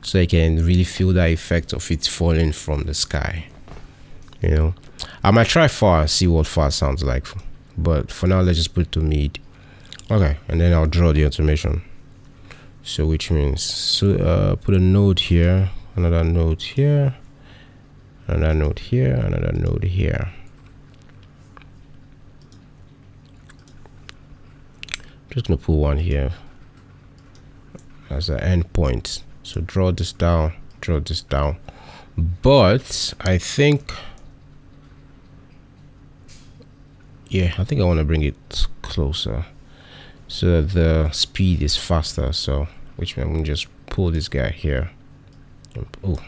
[SPEAKER 1] so you can really feel that effect of it falling from the sky. You know, I might try far and see what far sounds like, but for now let's just put it to mid. Okay, and then I'll draw the automation. So which means put a node here, another node here, another node here, another node here. Just gonna put one here as an endpoint. So draw this down, draw this down. But I think, yeah, I think I want to bring it closer so that the speed is faster. So which means I'm gonna just pull this guy here. Oh,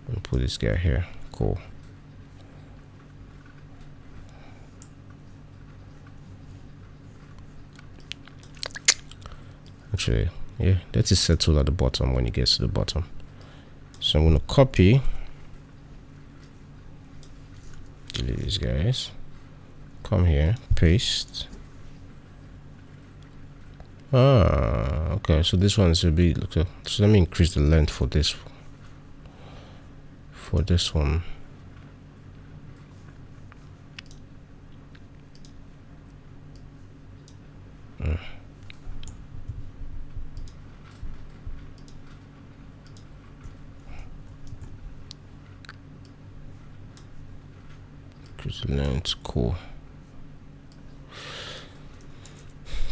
[SPEAKER 1] and put this guy here. Cool. Actually, yeah, that is settled at the bottom when it gets to the bottom. So I'm gonna copy, delete these guys, come here, paste. Okay, so this one should be, so let me increase the length for this one. Length, cool.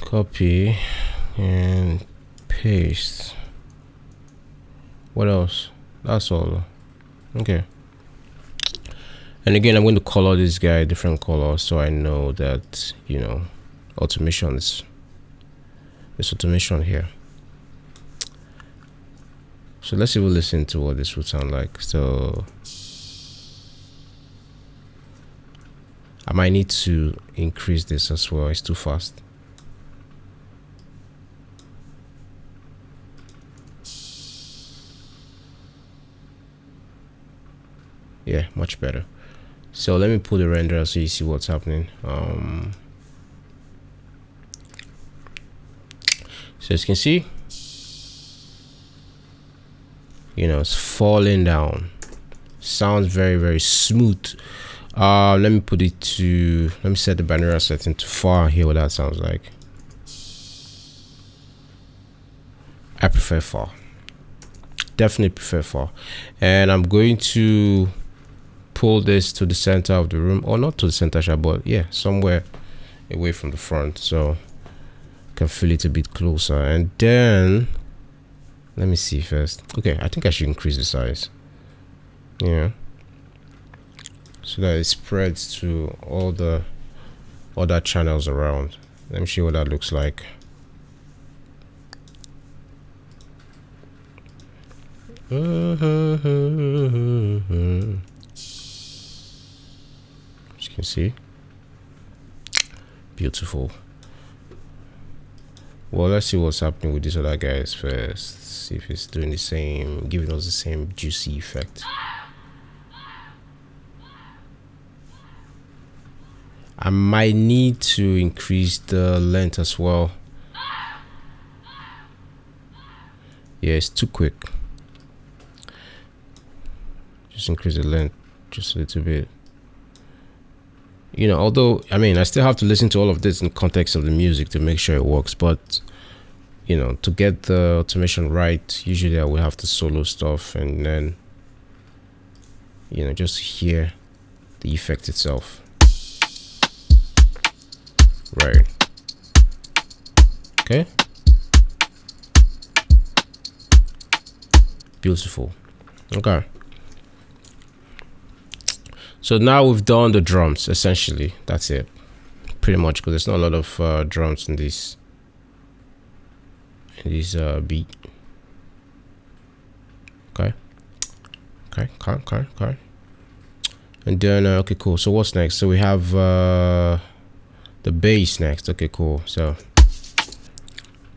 [SPEAKER 1] Copy and paste. What else? That's all. Okay. And again, I'm going to color this guy a different color so I know that, you know, there's automation here. So let's even listen to what this would sound like. So I might need to increase this as well. It's too fast. Yeah, much better. So let me pull the renderer so you see what's happening. So as you can see, you know, it's falling down. Sounds very, very smooth. Let me put it to, let me set the binaural setting to far, hear what that sounds like. I prefer far. Definitely prefer far. And I'm going to pull this to the center of the room, or not to the center, but yeah, somewhere away from the front, so I can feel it a bit closer. And then let me see first. Okay, I think I should increase the size. Yeah. So that it spreads to all the other channels around. Let me show you what that looks like. As you can see, beautiful. Well, let's see what's happening with these other guys first. See if it's doing the same, giving us the same juicy effect. I might need to increase the length as well. Yeah, it's too quick. Just increase the length just a little bit. You know, although, I mean, I still have to listen to all of this in context of the music to make sure it works. But, you know, to get the automation right, usually I will have to solo stuff and then, you know, just hear the effect itself. Right. Okay. Beautiful. Okay. So now we've done the drums, essentially. That's it. Pretty much, because there's not a lot of drums in this beat. Okay. Okay. And then, okay, cool. So what's next? So we have the bass next. Okay, cool. So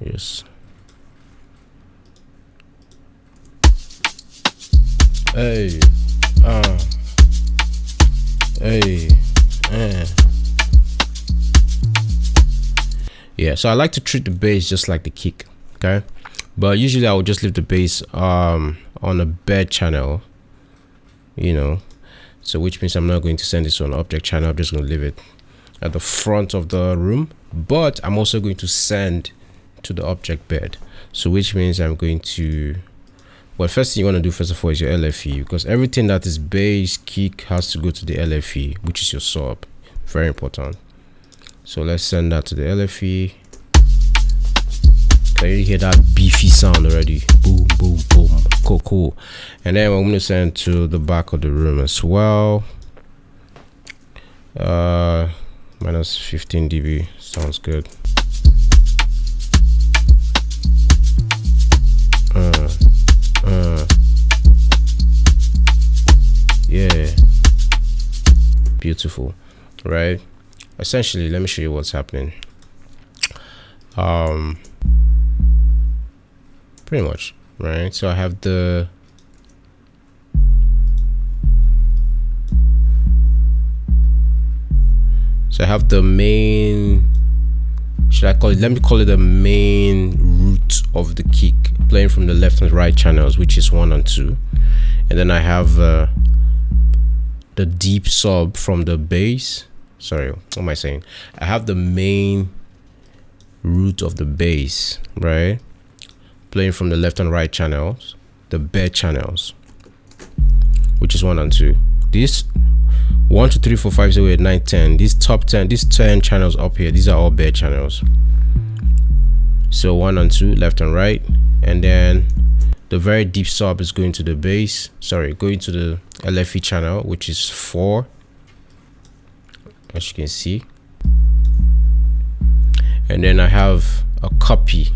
[SPEAKER 1] yes. Hey. Hey. Yeah, so I like to treat the bass just like the kick. Okay, but usually I would just leave the bass on a bed channel you know. So which means I'm not going to send this on object channel. I'm just going to leave it at the front of the room, but I'm also going to send to the object bed. So which means I'm going to, well, first thing you want to do first of all is your LFE, because everything that is bass kick has to go to the LFE, which is your sub. Very important. So let's send that to the LFE. Can you hear that beefy sound already? Boom, boom, boom. Cool, cool. And then I'm going to send to the back of the room as well. Minus 15 dB. Sounds good. Yeah. Beautiful. Right? Essentially, let me show you what's happening. Pretty much, right? So I have the main, should I call it, let me call it the main root of the kick playing from the left and right channels, which is 1 and 2, and then I have the deep sub from the bass. Sorry, what am I saying? I have the main root of the bass, right, playing from the left and right channels, the bed channels, which is 1 and 2. This 1 2 3 4 5 6 7 8 9 10, these top 10, these 10 channels up here, these are all bed channels. So 1 and 2, left and right, and then the very deep sub is going to the bass, sorry, going to the LFE channel, which is 4, as you can see. And then I have a copy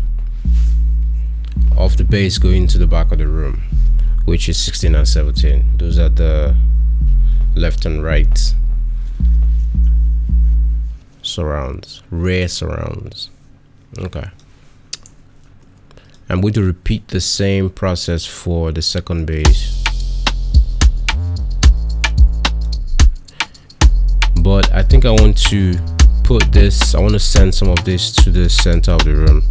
[SPEAKER 1] of the bass going to the back of the room, which is 16 and 17. Those are the left and right surrounds, rear surrounds. Okay, I'm going to repeat the same process for the second bass, but I think I want to put this, I want to send some of this to the center of the room.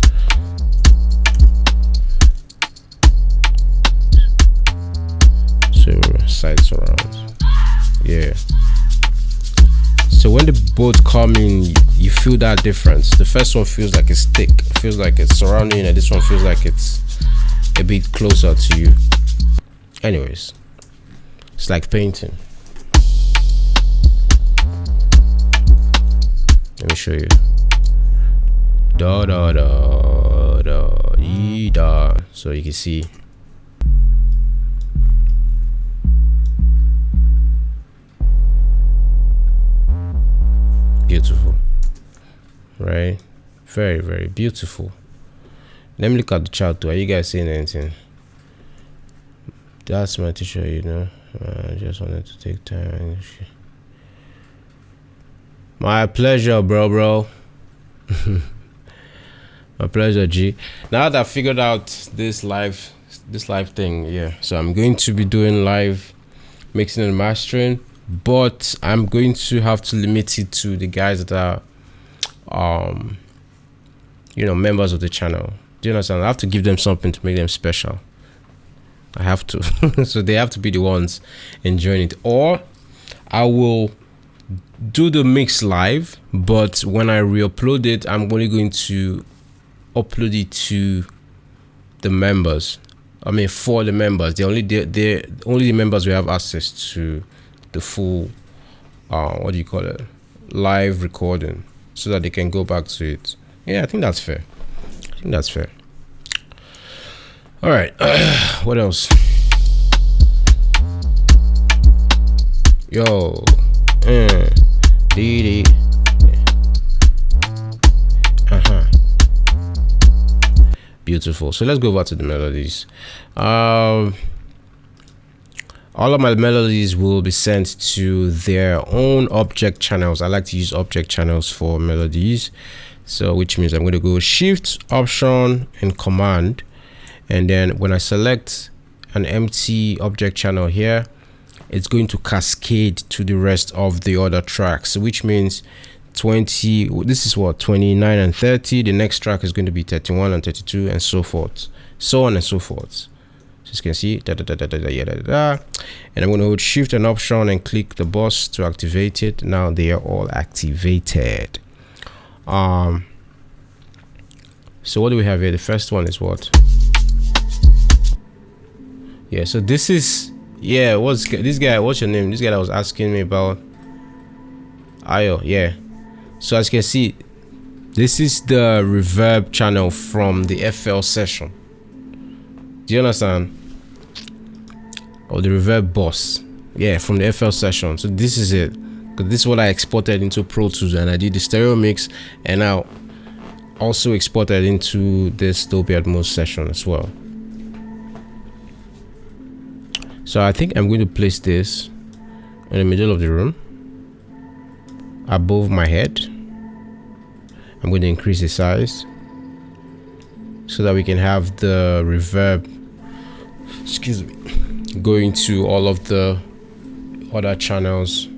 [SPEAKER 1] So side surrounds, yeah. So when they both come in, you feel that difference. The first one feels like it's thick, feels like it's surrounding, and this one feels like it's a bit closer to you. Anyways, it's like painting. Let me show you. Da da da da dee da. So you can see. Beautiful, right? Very, very beautiful. Let me look at the chart too. Are you guys seeing anything? That's my teacher, you know. I just wanted to take time. My pleasure, bro. My pleasure, G. Now that I figured out this live thing, yeah. So I'm going to be doing live mixing and mastering, but I'm going to have to limit it to the guys that are, you know, members of the channel. Do you understand? I have to give them something to make them special. I have to. So they have to be the ones enjoying it, or I will do the mix live, but when I re-upload it, I'm only going to upload it to the members. I mean, for the members, only the members will have access to the full what do you call it, live recording, so that they can go back to it. Yeah, I think that's fair. All right. What else? Yo, DD. Beautiful. So let's go over to the melodies. All of my melodies will be sent to their own object channels. I like to use object channels for melodies, so which means I'm going to go Shift, Option, and Command, and then when I select an empty object channel here, it's going to cascade to the rest of the other tracks, which means 20, this is what, 29 and 30. The next track is going to be 31 and 32, and so forth, so on and so forth. as you can see, and I'm going to hold shift and option and click the bus to activate it. Now they are all activated. So what do we have here? The first one is what? Yeah, so this is, yeah, what's this guy, what's your name? This guy that was asking me about IO. Yeah, so as you can see, this is the reverb channel from the FL session. Do you understand? Or the reverb bus, yeah, from the FL session. So this is it, because this is what I exported into Pro Tools, and I did the stereo mix, and now also exported into this Dolby Atmos session as well. So I think I'm going to place this in the middle of the room, above my head. I'm going to increase the size so that we can have the reverb, excuse me, going to all of the other channels.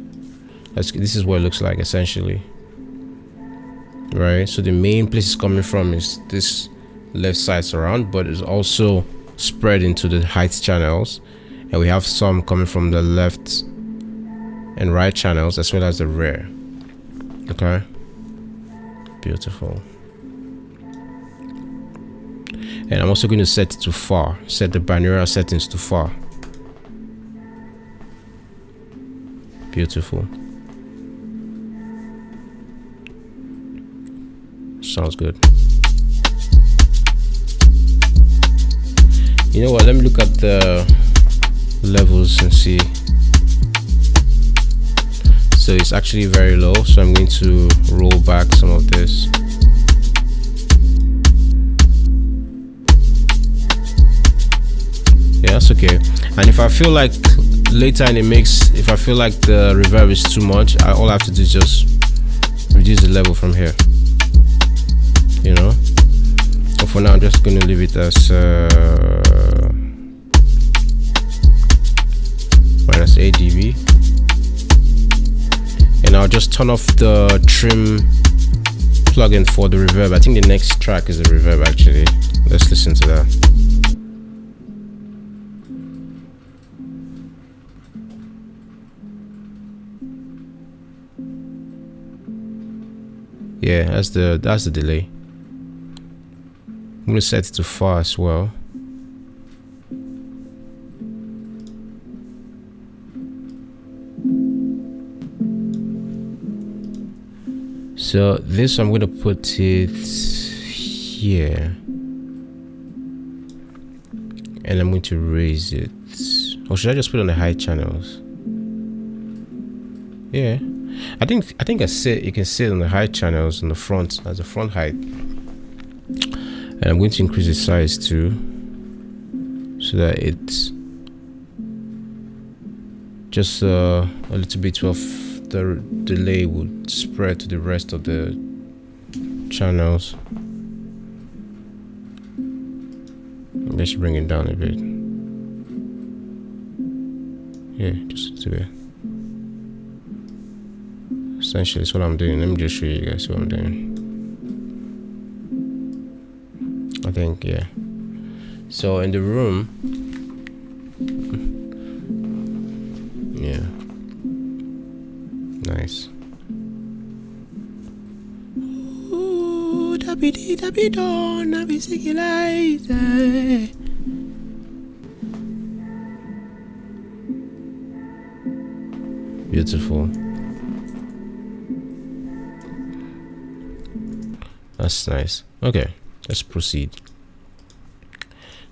[SPEAKER 1] This is what it looks like essentially, right? So the main place it's coming from is this left side surround, but it's also spread into the height channels, and we have some coming from the left and right channels as well as the rear. Okay, beautiful. And I'm also going to set it to far, set the binaural settings to far. Beautiful. Sounds good. You know what, let me look at the levels and see. So it's actually very low, so I'm going to roll back some of this. Yeah, that's okay. And if I feel like later in the mix, if I feel like the reverb is too much, all I have to do is just reduce the level from here, you know. But for now, I'm just going to leave it as minus 8 dB, and I'll just turn off the trim plugin for the reverb. I think the next track is the reverb actually. Let's listen to that. Yeah, that's the delay. I'm gonna set it to far as well. So this, I'm gonna put it here, and I'm going to raise it. Or should I just put it on the high channels? Yeah, I think you can see it on the high channels on the front as the front height. And I'm going to increase the size too, so that it's just a little bit of the delay would spread to the rest of the channels. Maybe I should bring it down a bit. Yeah, just a little bit. Essentially, that's what I'm doing. Let me just show you guys what I'm doing. I think, yeah. So in the room, yeah, nice. Ooh, da be done, da be beautiful. That's nice. Okay, let's proceed.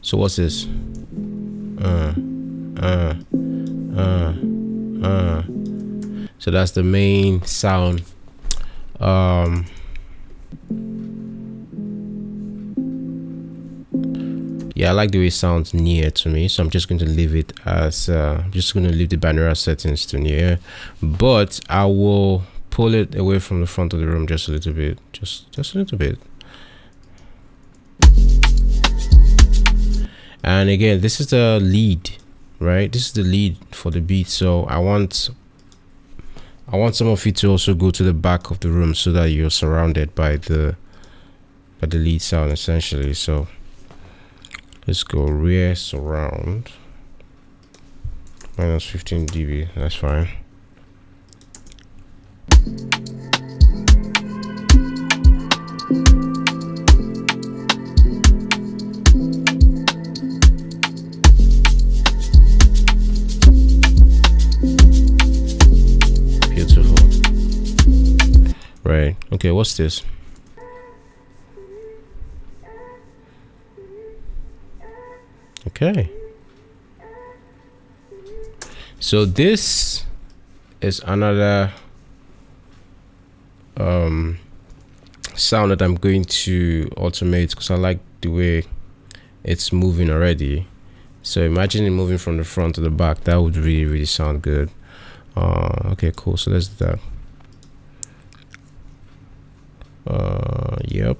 [SPEAKER 1] So what's this? So that's the main sound. Yeah, I like the way it sounds near to me, so I'm just going to leave it as just going to leave the binaural settings to near, but I will pull it away from the front of the room just a little bit, just a little bit. And again, this is the lead, right? This is the lead for the beat, so I want some of you to also go to the back of the room so that you're surrounded by the lead sound essentially. So Let's go rear surround. Minus 15 dB. That's fine. Right. Okay, what's this? Okay. So this is another sound that I'm going to automate because I like the way it's moving already. So imagine it moving from the front to the back. That would really sound good. Okay, cool. So let's do that. Yep.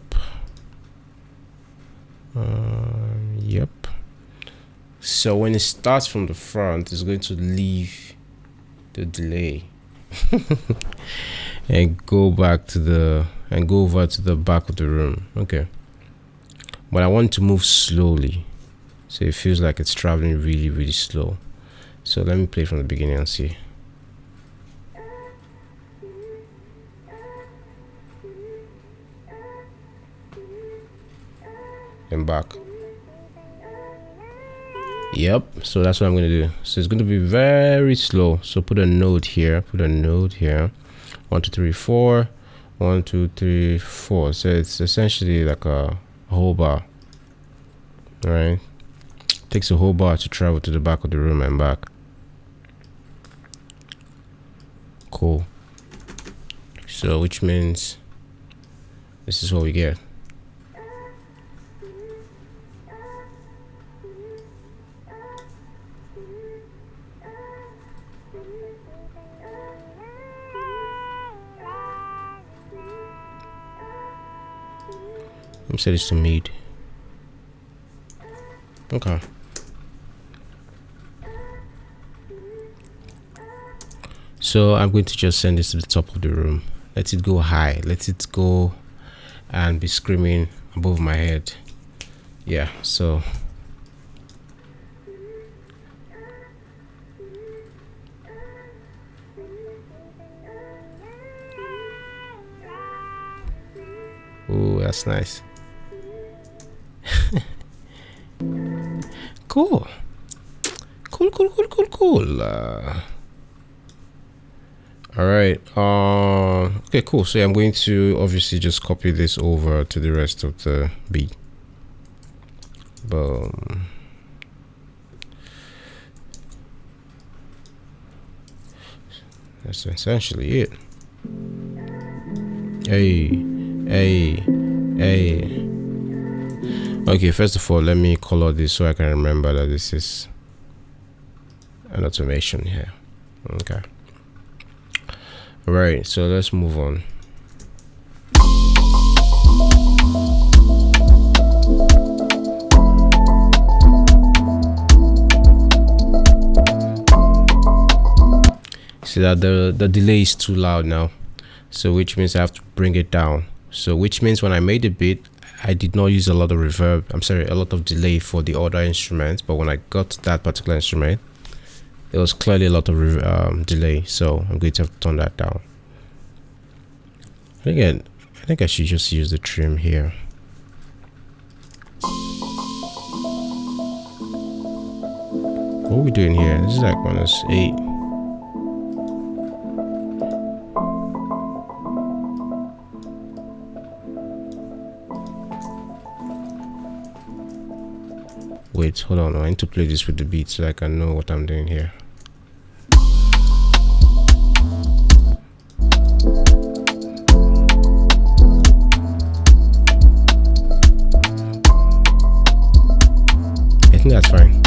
[SPEAKER 1] Yep. So when it starts from the front, it's going to leave the delay and go over to the back of the room. Okay. But I want it to move slowly, so it feels like it's traveling really slow. So let me play from the beginning and see. And back. Yep, so that's what I'm going to do. So it's going to be very slow. So put a note here, 1 2 3 4, 1 2 3 4. So it's essentially like a whole bar. All right, takes a whole bar to travel to the back of the room and back. Cool. So which means this is what we get. Let me set this to mid. Okay. So I'm going to just send this to the top of the room. Let it go high. Let it go and be screaming above my head. Yeah, so oh, that's nice. Cool. All right. Okay, cool. So yeah, I'm going to obviously just copy this over to the rest of the beat. Boom. That's essentially it. Hey. Okay, first of all, let me color this so I can remember that this is an automation here. Okay. All right, so let's move on. See that the delay is too loud now, so which means I have to bring it down. So which means when I made the beat, I did not use a lot of reverb, a lot of delay for the other instruments, but when I got to that particular instrument, there was clearly a lot of delay, so I'm going to have to turn that down. Again, I think I should just use the trim here. What are we doing here? This is like -8. Wait, hold on. I need to play this with the beat so I can know what I'm doing here. I think that's fine.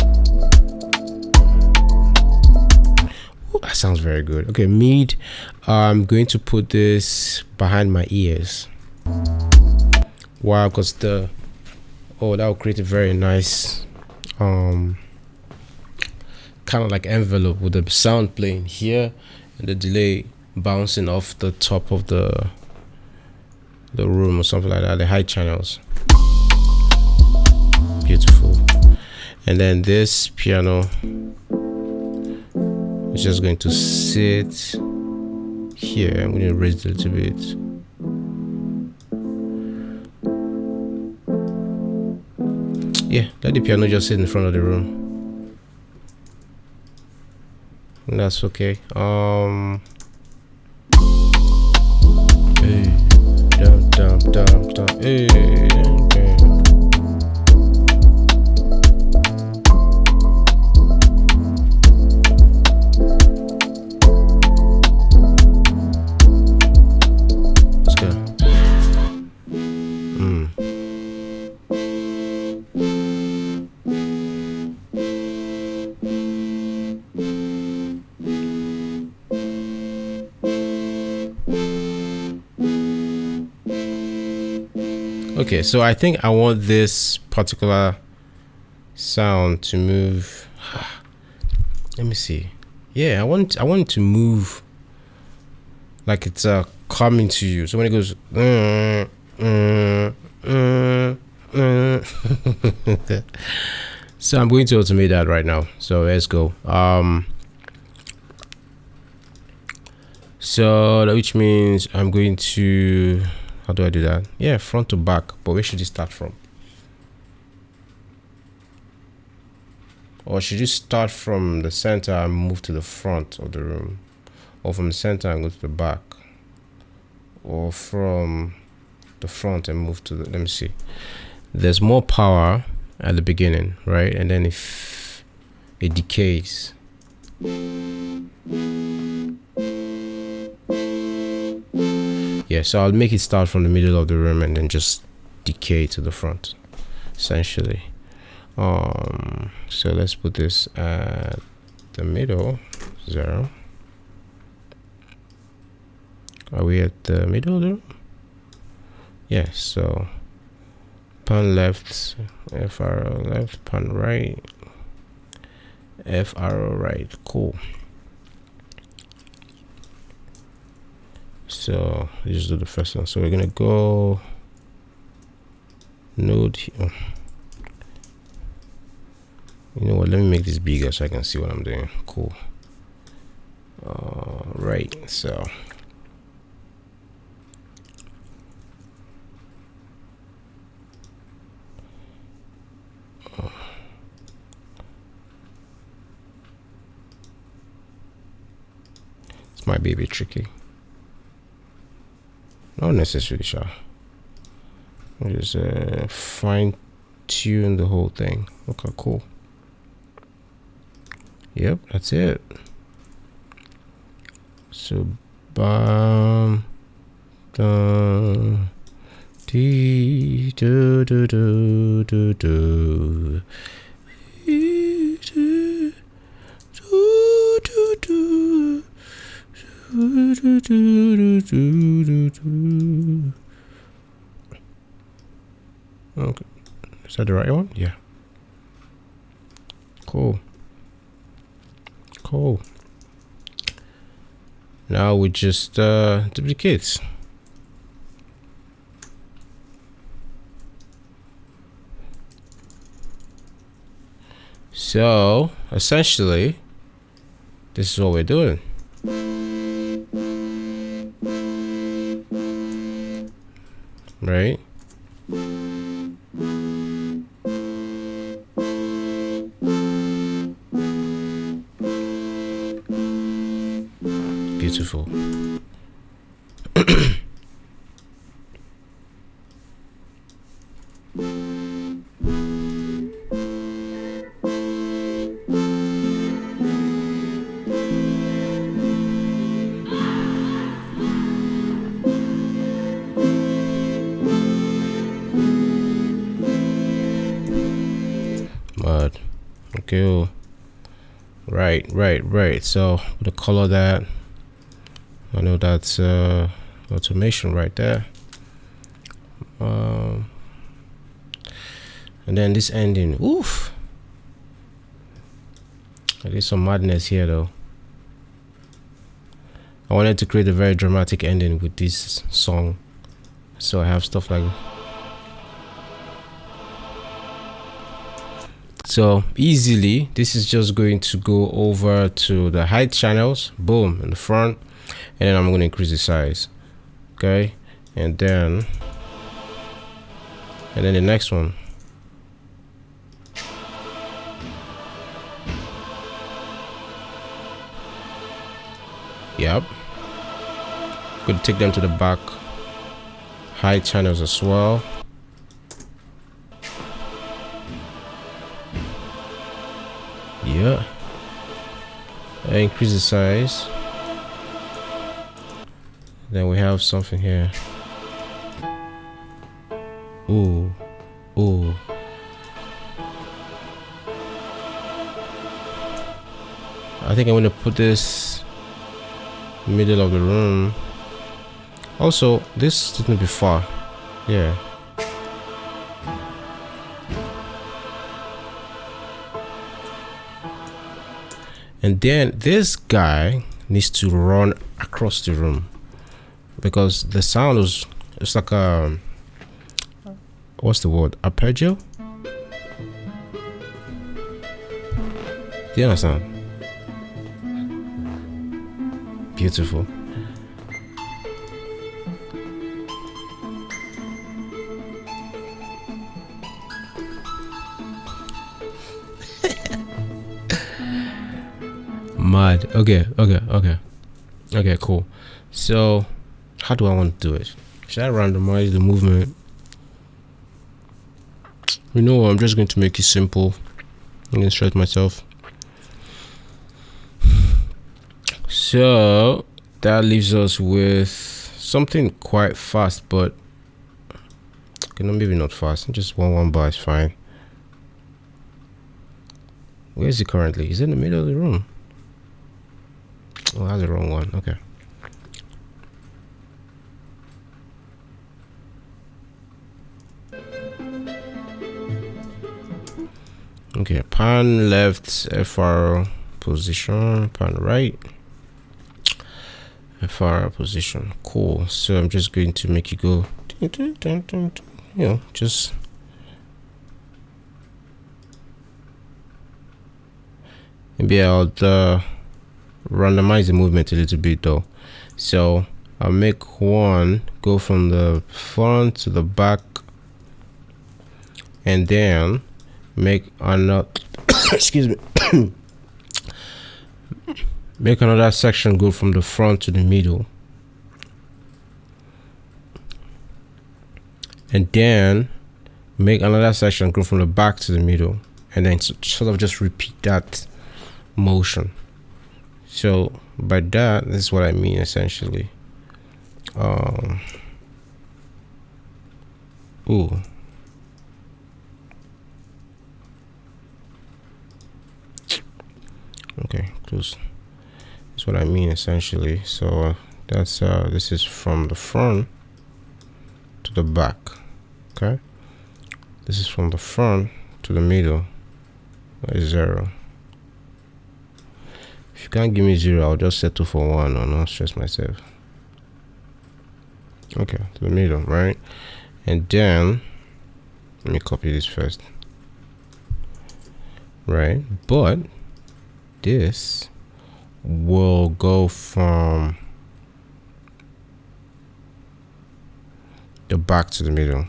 [SPEAKER 1] Oh, that sounds very good. Okay, mid. I'm going to put this behind my ears. Wow, because that will create a very nice kind of like envelope with the sound playing here and the delay bouncing off the top of the room or something like that, the high channels. Beautiful. And then this piano is just going to sit here. I'm going to raise it a little bit. Yeah, let the piano just sit in front of the room. And that's okay. Hey, dum dum dum dum. Hey, dum, dum. Let's go. Okay, so I think I want this particular sound to move. Let me see. Yeah, I want it to move like it's coming to you. So when it goes, so I'm going to automate that right now. So let's go. So which means I'm going to. How do I do that? Yeah, front to back. But where should you start from? Or should you start from the center and move to the front of the room? Or from the center and go to the back? Or from the front and move to the... Let me see. There's more power at the beginning, right? And then if it decays. Yeah, so I'll make it start from the middle of the room and then just decay to the front, essentially. So let's put this at the middle, 0. Are we at the middle of the room? Yeah, so pan left, F arrow left, pan right, F arrow right. Cool. So let's just do the first one. So we're gonna go node here. You know what, let me make this bigger so I can see what I'm doing. Cool. Right, so this might be a bit tricky. Not necessarily sure. Just fine tune the whole thing. Okay, cool. Yep, that's it. So bam dun dee do do do do do do do do. Okay, is that the right one? Yeah. Cool. Cool. Now we just duplicate. So essentially, this is what we're doing. Right? Beautiful. Okay. Right. So I'm gonna color that. I know that's automation right there. And then this ending. Oof. There's some madness here though. I wanted to create a very dramatic ending with this song, so I have stuff like So easily, this is just going to go over to the height channels, boom, in the front, and then I'm going to increase the size. Okay, and then the next one. Yep. Going to take them to the back height channels as well. Yeah. Increase the size. Then we have something here. Ooh. Ooh. I think I'm going to put this middle of the room. Also, this shouldn't be far. Yeah. And then this guy needs to run across the room because the sound is, it's like a, what's the word, arpeggio? Do you understand? Beautiful. Mad. Okay, cool. So how do I want to do it? Should I randomize the movement? You know what, I'm just going to make it simple. I'm going to stretch myself. So that leaves us with something quite fast, but maybe not fast. Just one bar is fine. Where is it currently? Is it in the middle of the room? Oh, that's the wrong one. Okay. Okay, pan left, FR position, pan right, FR position. Cool. So I'm just going to make you go, you know, just maybe I'll randomize the movement a little bit though. So I'll make one go from the front to the back, and then make another excuse me make another section go from the front to the middle, and then make another section go from the back to the middle, and then sort of just repeat that motion. So by that, this is what I mean essentially. Ooh. Okay, close. That's what I mean essentially. So that's this is from the front to the back. Okay, this is from the front to the middle. That is 0. If you can't give me 0, I'll just settle for 1 or not stress myself. Okay, to the middle, right? And then let me copy this first, right? But this will go from the back to the middle.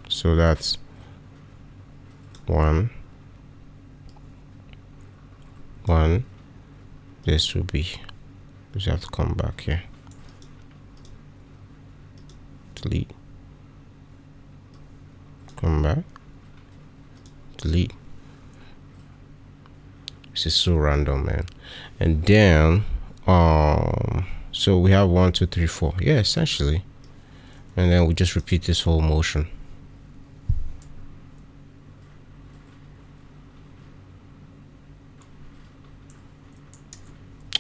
[SPEAKER 1] So that's 1. This will be, we have to come back here, delete, come back, delete. This is so random, man. And then so we have 1 2 3 4, yeah, essentially, and then we just repeat this whole motion.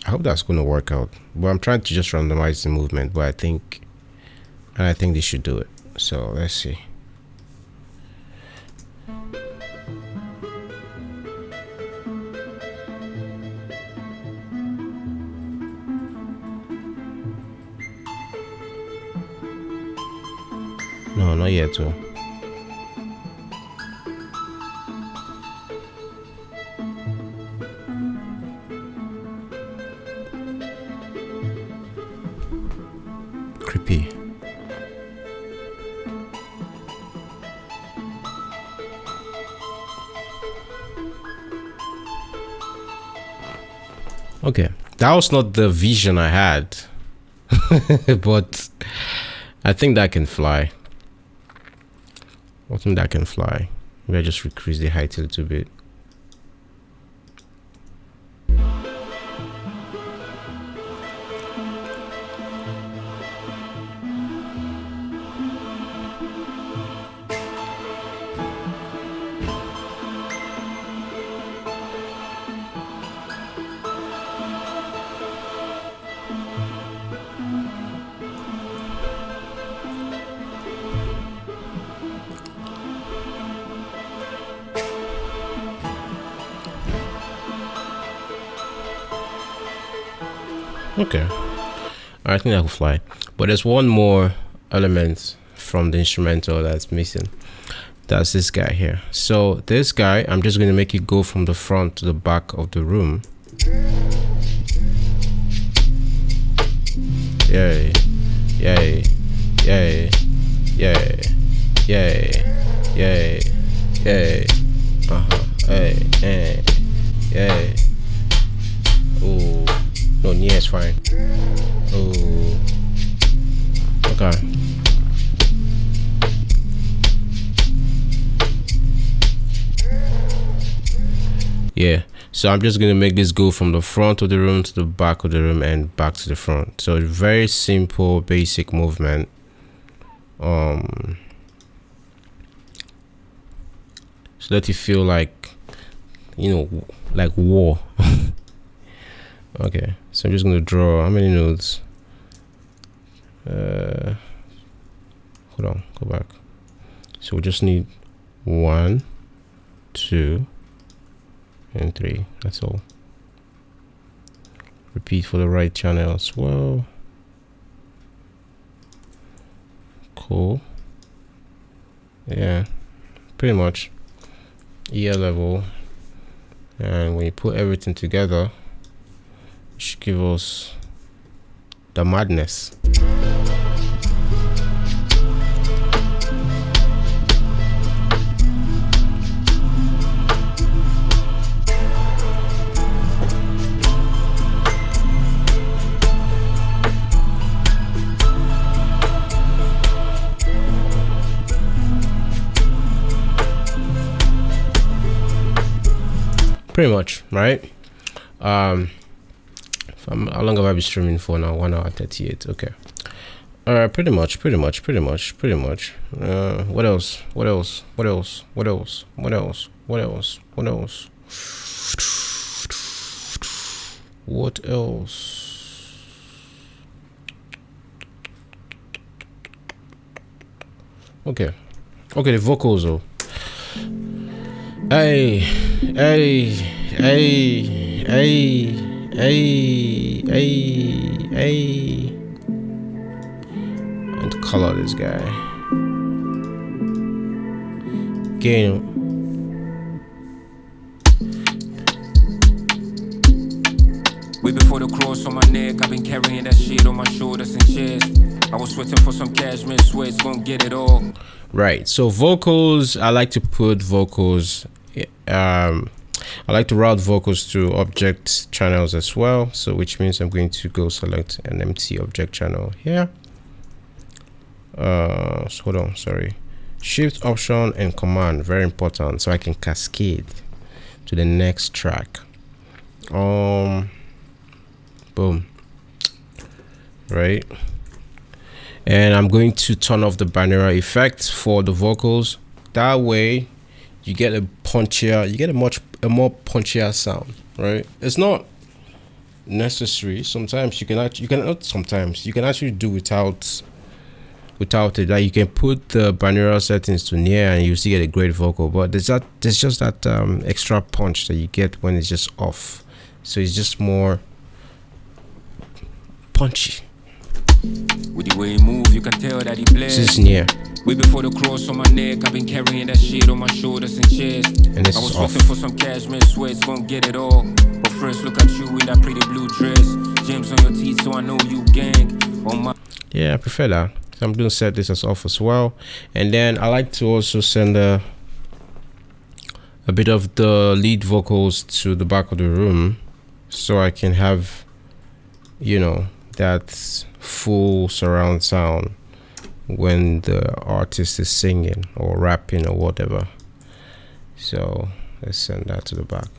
[SPEAKER 1] I hope that's going to work out, but I'm trying to just randomize the movement, but I think they should do it. So let's see. No, not yet too. That was not the vision I had. But I think that can fly. I think that can fly. Maybe I just increase the height a little bit. Okay, I think that will fly, but there's one more element from the instrumental that's missing. That's this guy here. So this guy, I'm just going to make it go from the front to the back of the room. Yay, yay, yay, yay, yay, yay, yay, hey, hey, yay. Ooh. No, yeah, it's fine. Oh, okay. Yeah, so I'm just gonna make this go from the front of the room to the back of the room and back to the front. So very simple, basic movement. So that you feel like, you know, like war. Okay, so I'm just going to draw how many nodes? Hold on, go back. So we just need 1, 2, and 3. That's all. Repeat for the right channel as well. Cool. Yeah, pretty much. Ear level. And when you put everything together, should give us the madness. Pretty much, right? How long have I been streaming for now? 1 hour 38. Okay. Pretty much. What else? What else? Okay, the vocals though. Hey, and color this guy. Gain.
[SPEAKER 2] Way before the cross on my neck, I've been carrying that shit on my shoulders and chest. I was sweating for some cashmere sweats, gonna get it all.
[SPEAKER 1] Right, so vocals, I like to put vocals, I like to route vocals to object channels as well. So which means I'm going to go select an empty object channel here. So hold on, sorry. Shift, Option, and Command, very important, so I can cascade to the next track. Boom. Right. And I'm going to turn off the binaural effect for the vocals. That way you get a punchier, you get a more punchier sound, right? It's not necessary. Sometimes you can actually do without it. Like you can put the binaural settings to near and you still get a great vocal, but there's just that extra punch that you get when it's just off. So it's just more punchy.
[SPEAKER 2] With the way he move, you can tell that he blessed.
[SPEAKER 1] This is near.
[SPEAKER 2] Way before the cross on my neck, I've been carrying that shit on my shoulders and chest.
[SPEAKER 1] And this
[SPEAKER 2] I was
[SPEAKER 1] is off.
[SPEAKER 2] looking for some cashmere sweats, gonna get it all. But first, look at you in that pretty blue dress. Gems on your teeth, so I know you gang. On my
[SPEAKER 1] Yeah, I prefer that. So I'm gonna set this as off as well. And then I like to also send a bit of the lead vocals to the back of the room, so I can have you know, that full surround sound when the artist is singing or rapping or whatever. So let's send that to the back.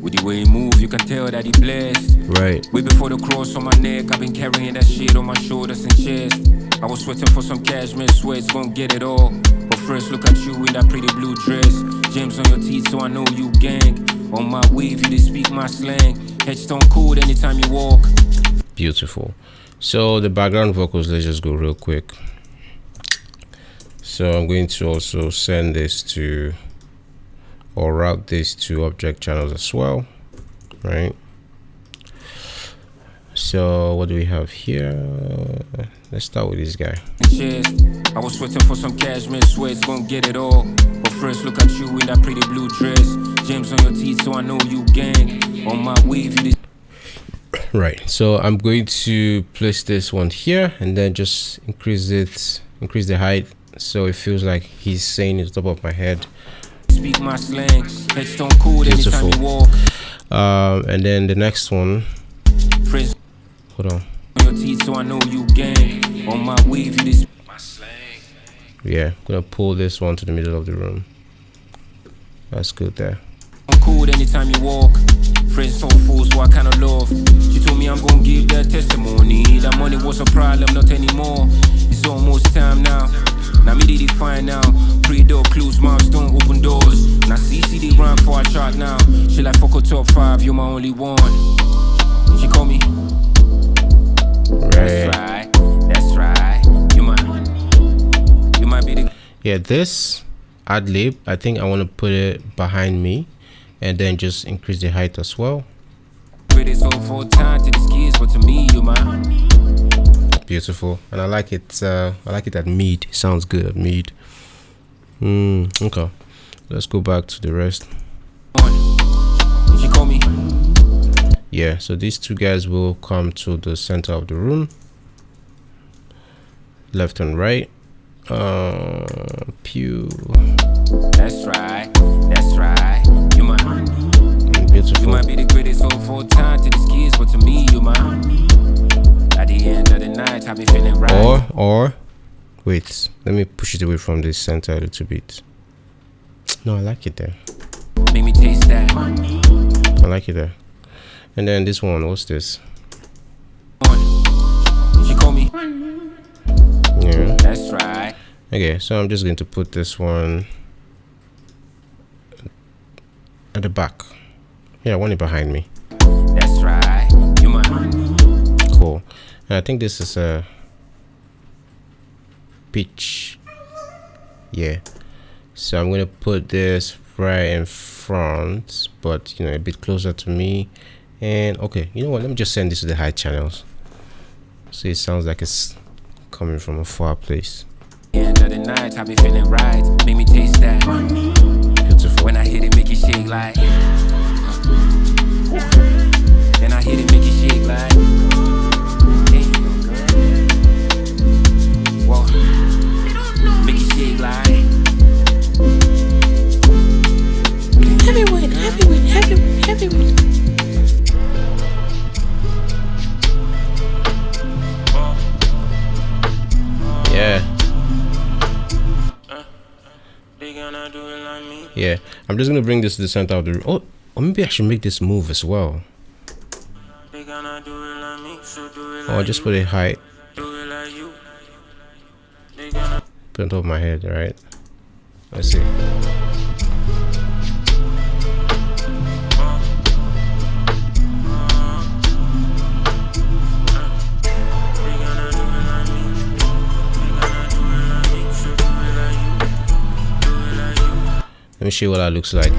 [SPEAKER 2] With the way he move, you can tell that he blessed.
[SPEAKER 1] Right.
[SPEAKER 2] Way before the cross on my neck, I've been carrying that shit on my shoulders and chest. I was sweating for some cashmere sweats, gon' get it all. But first look at you in that pretty blue dress. Gems on your teeth, so I know you gang. On my wave, you did speak my slang. Headstone cool anytime you walk.
[SPEAKER 1] Beautiful. So the background vocals, let's just go real quick. So I'm going to also send this to, or route this to object channels as well, right? So what do we have here? Let's start with this guy.
[SPEAKER 2] I was sweating for some cashmere sweats, gon' get it all. But first look at you in that pretty blue dress. Gems on your teeth, so I know you gang. On my wave, you did.
[SPEAKER 1] Right, so I'm going to place this one here and then just increase the height so it feels like he's saying it top of my head.
[SPEAKER 2] Speak my slang. Headstone cool anytime you walk.
[SPEAKER 1] And then the next one.
[SPEAKER 2] Friends,
[SPEAKER 1] hold on.
[SPEAKER 2] your teeth, so I know you gang. On my wave, you did my slang.
[SPEAKER 1] Yeah, I'm gonna pull this one to the middle of the room. That's good there.
[SPEAKER 2] I'm cool anytime you walk. Friends so fools, so I kinda love. She told me I'm gonna give that testimony. That money was a problem, not anymore. It's almost time now. Now me did it fine now. Pre-door clues, milestone, open doors. Now CCD run for a chart now. She like fuck a top 5, you're my only one. She call me.
[SPEAKER 1] Right.
[SPEAKER 2] That's right. That's right. You might be the.
[SPEAKER 1] Yeah, this ad lib, I think I want to put it behind me and then just increase the height as well.
[SPEAKER 2] It's all for time to these kids, but to me, you man.
[SPEAKER 1] Beautiful, and I like it. I like it at mid. It sounds good at mid. Okay, let's go back to the rest.
[SPEAKER 2] She call me.
[SPEAKER 1] Yeah, so these two guys will come to the center of the room, left and right. Pew.
[SPEAKER 2] That's right. That's right. You man.
[SPEAKER 1] Beautiful.
[SPEAKER 2] You might be the greatest all for time to these kids, but to me, you man. At the end of the night, I be feeling right.
[SPEAKER 1] Or wait, let me push it away from the center a little bit. No, I like it there.
[SPEAKER 2] Make me taste that.
[SPEAKER 1] I like it there. And then this one, what's this?
[SPEAKER 2] She call me.
[SPEAKER 1] Yeah.
[SPEAKER 2] That's right.
[SPEAKER 1] Okay, so I'm just going to put this one at the back. Yeah, I want it behind me.
[SPEAKER 2] That's right. You man.
[SPEAKER 1] Cool. And I think this is a pitch. Yeah. So I'm gonna put this right in front, but you know, a bit closer to me. And okay, you know what? Let me just send this to the high channels, so it sounds like it's coming from a far place.
[SPEAKER 2] End of the night, I be feeling right. Make me taste that.
[SPEAKER 1] Beautiful.
[SPEAKER 2] When I hit it, make it shake like. Then I hit it, make it shake like. Damn, girl. Whoa. Make it shake like. Heavyweight.
[SPEAKER 1] Yeah. Yeah. I'm just gonna bring this to the center of the room. Oh, or maybe I should make this move as well. Or just put it high. Put on top of my head, right? Let's see. Let me show you what that looks like.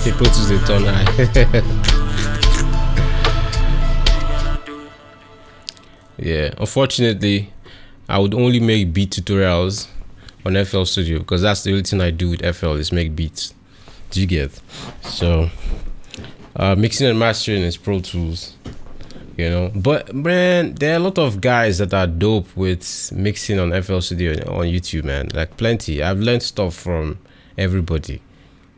[SPEAKER 1] He puts his on high. Yeah, unfortunately, I would only make beat tutorials on FL Studio because that's the only thing I do with FL is make beats. Do you get? So, mixing and mastering is Pro Tools, you know. But man, there are a lot of guys that are dope with mixing on FL Studio on YouTube, man. Like plenty. I've learned stuff from everybody,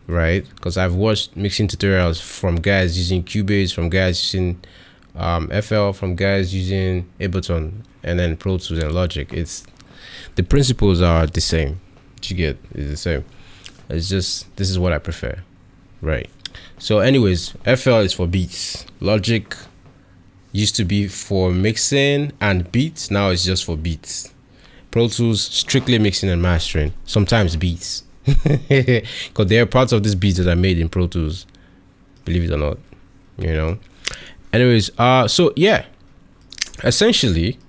[SPEAKER 1] right? Because I've watched mixing tutorials from guys using Cubase, from guys using FL, from guys using Ableton, and then Pro Tools and Logic. It's the principles are the same. What you get is the same. It's just this is what I prefer, right? So anyways, FL is for beats. Logic used to be for mixing and beats. Now it's just for beats. Pro Tools strictly mixing and mastering. Sometimes beats, because there are parts of this beats that are made in Pro Tools, believe it or not, you know. Anyways, so yeah, essentially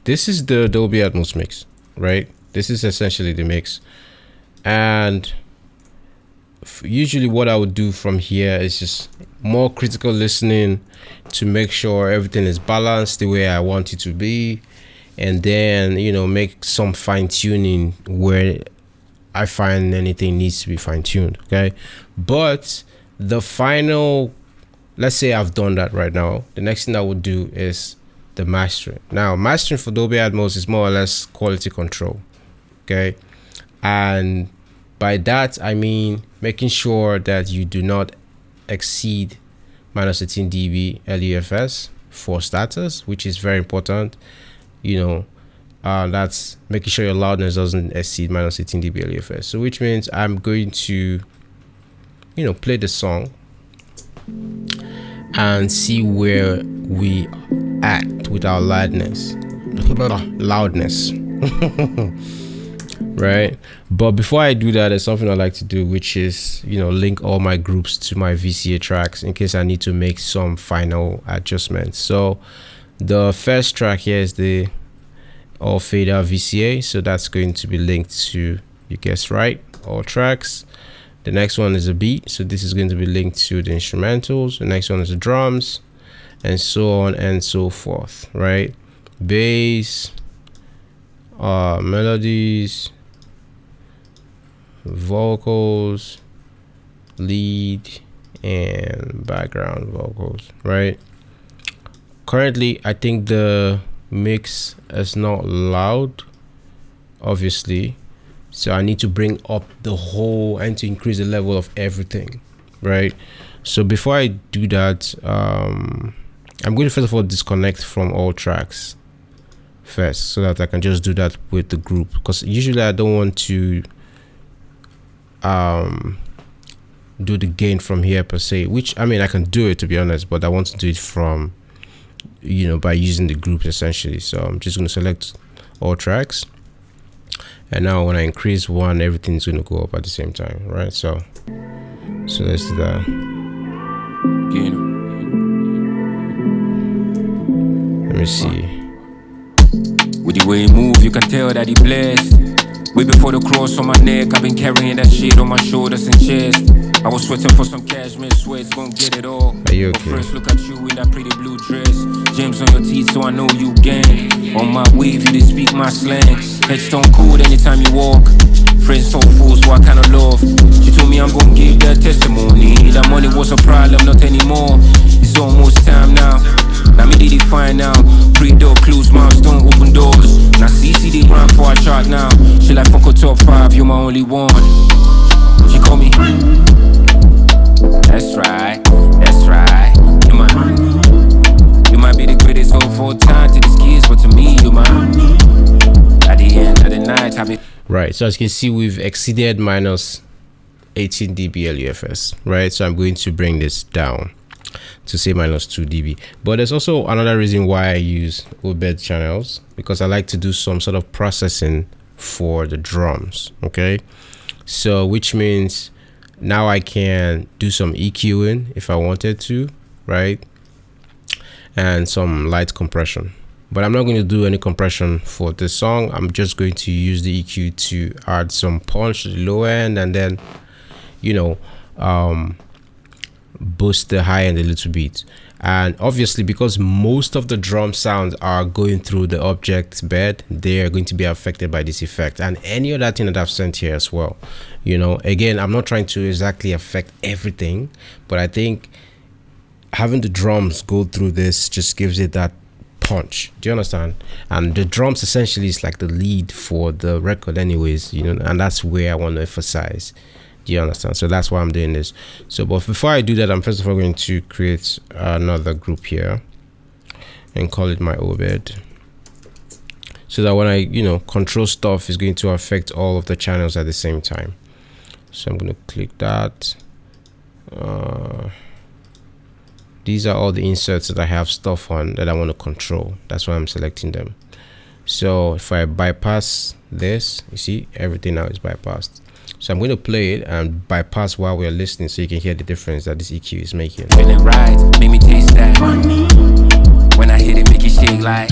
[SPEAKER 1] this is the Dolby Atmos mix, right? This is essentially the mix. And usually what I would do from here is just more critical listening to make sure everything is balanced the way I want it to be, and then, you know, make some fine tuning where I find anything needs to be fine tuned. Okay, but the final, let's say I've done that right now, the next thing I would do is the mastering. Now, mastering for Dolby Atmos is more or less quality control. Okay, and by that I mean making sure that you do not exceed minus 18 dB LUFS for starters, which is very important. You know, that's making sure your loudness doesn't exceed minus 18 dB LUFS. So which means I'm going to, you know, play the song and see where we at with our loudness. Right? But before I do that, there's something I like to do, which is, you know, link all my groups to my VCA tracks in case I need to make some final adjustments. So the first track here is the all fader VCA, so that's going to be linked to, you guessed right, all tracks. The next one is a beat, so this is going to be linked to the instrumentals. The next one is the drums, and so on and so forth, right? Bass, melodies, vocals, lead, and background vocals, right? Currently I think the mix is not loud, obviously, so I need to bring up the whole and to increase the level of everything, right? So before I do that, I'm going to first of all disconnect from all tracks first, so that I can just do that with the group, because usually I don't want to do the gain from here per se, which I mean I can do it, to be honest, but I want to do it from, you know, by using the group essentially. So I'm just going to select all tracks, and now when I increase one, everything's going to go up at the same time, right? So let's do that. Let me see.
[SPEAKER 2] With the way he move, you can tell that he blessed. Way before the cross on my neck, I've been carrying that shit on my shoulders and chest. I was sweating for some cashmere sweats, gon' get it all.
[SPEAKER 1] Are you okay?
[SPEAKER 2] But first look at you in that pretty blue dress. Gems on your teeth, so I know you gang. On my wave, you did speak my slang. Headstone cool anytime you walk. Friends so fools, what kind of love? She told me I'm gon' give that testimony. That money was a problem, not anymore. It's almost time now. Now me did it fine now. Pre-door clues, moms don't open doors. Now CCD run for a chart now. She like fuck a top 5, you're my only one. She call me. That's right, that's right. You might be the greatest of all time to these kids, but to me you might. At the end of the night, I be.
[SPEAKER 1] Right, so as you can see, we've exceeded minus 18 dB LUFS, right? So I'm going to bring this down to say minus 2 dB. But there's also another reason why I use OBED channels, because I like to do some sort of processing for the drums. Okay, so which means now I can do some EQing if I wanted to, right? And some light compression. But I'm not going to do any compression for this song. I'm just going to use the EQ to add some punch to the low end, and then, you know, boost the high end a little bit. And obviously, because most of the drum sounds are going through the object bed, they are going to be affected by this effect, and any other thing that I've sent here as well. You know, again, I'm not trying to exactly affect everything, but I think having the drums go through this just gives it that punch. Do you understand? And the drums essentially is like the lead for the record anyways, you know, and that's where I want to emphasize. Do you understand? So that's why I'm doing this. So but before I do that, I'm first of all going to create another group here and call it my obed, so that when I, you know, control stuff is going to affect all of the channels at the same time. So I'm going to click that. These are all the inserts that I have stuff on that I want to control. That's why I'm selecting them. So if I bypass this, you see everything now is bypassed. So I'm going to play it and bypass while we're listening, so you can hear the difference that this EQ is making.
[SPEAKER 2] Feeling right, make me taste that. When I hit it, make it shake like.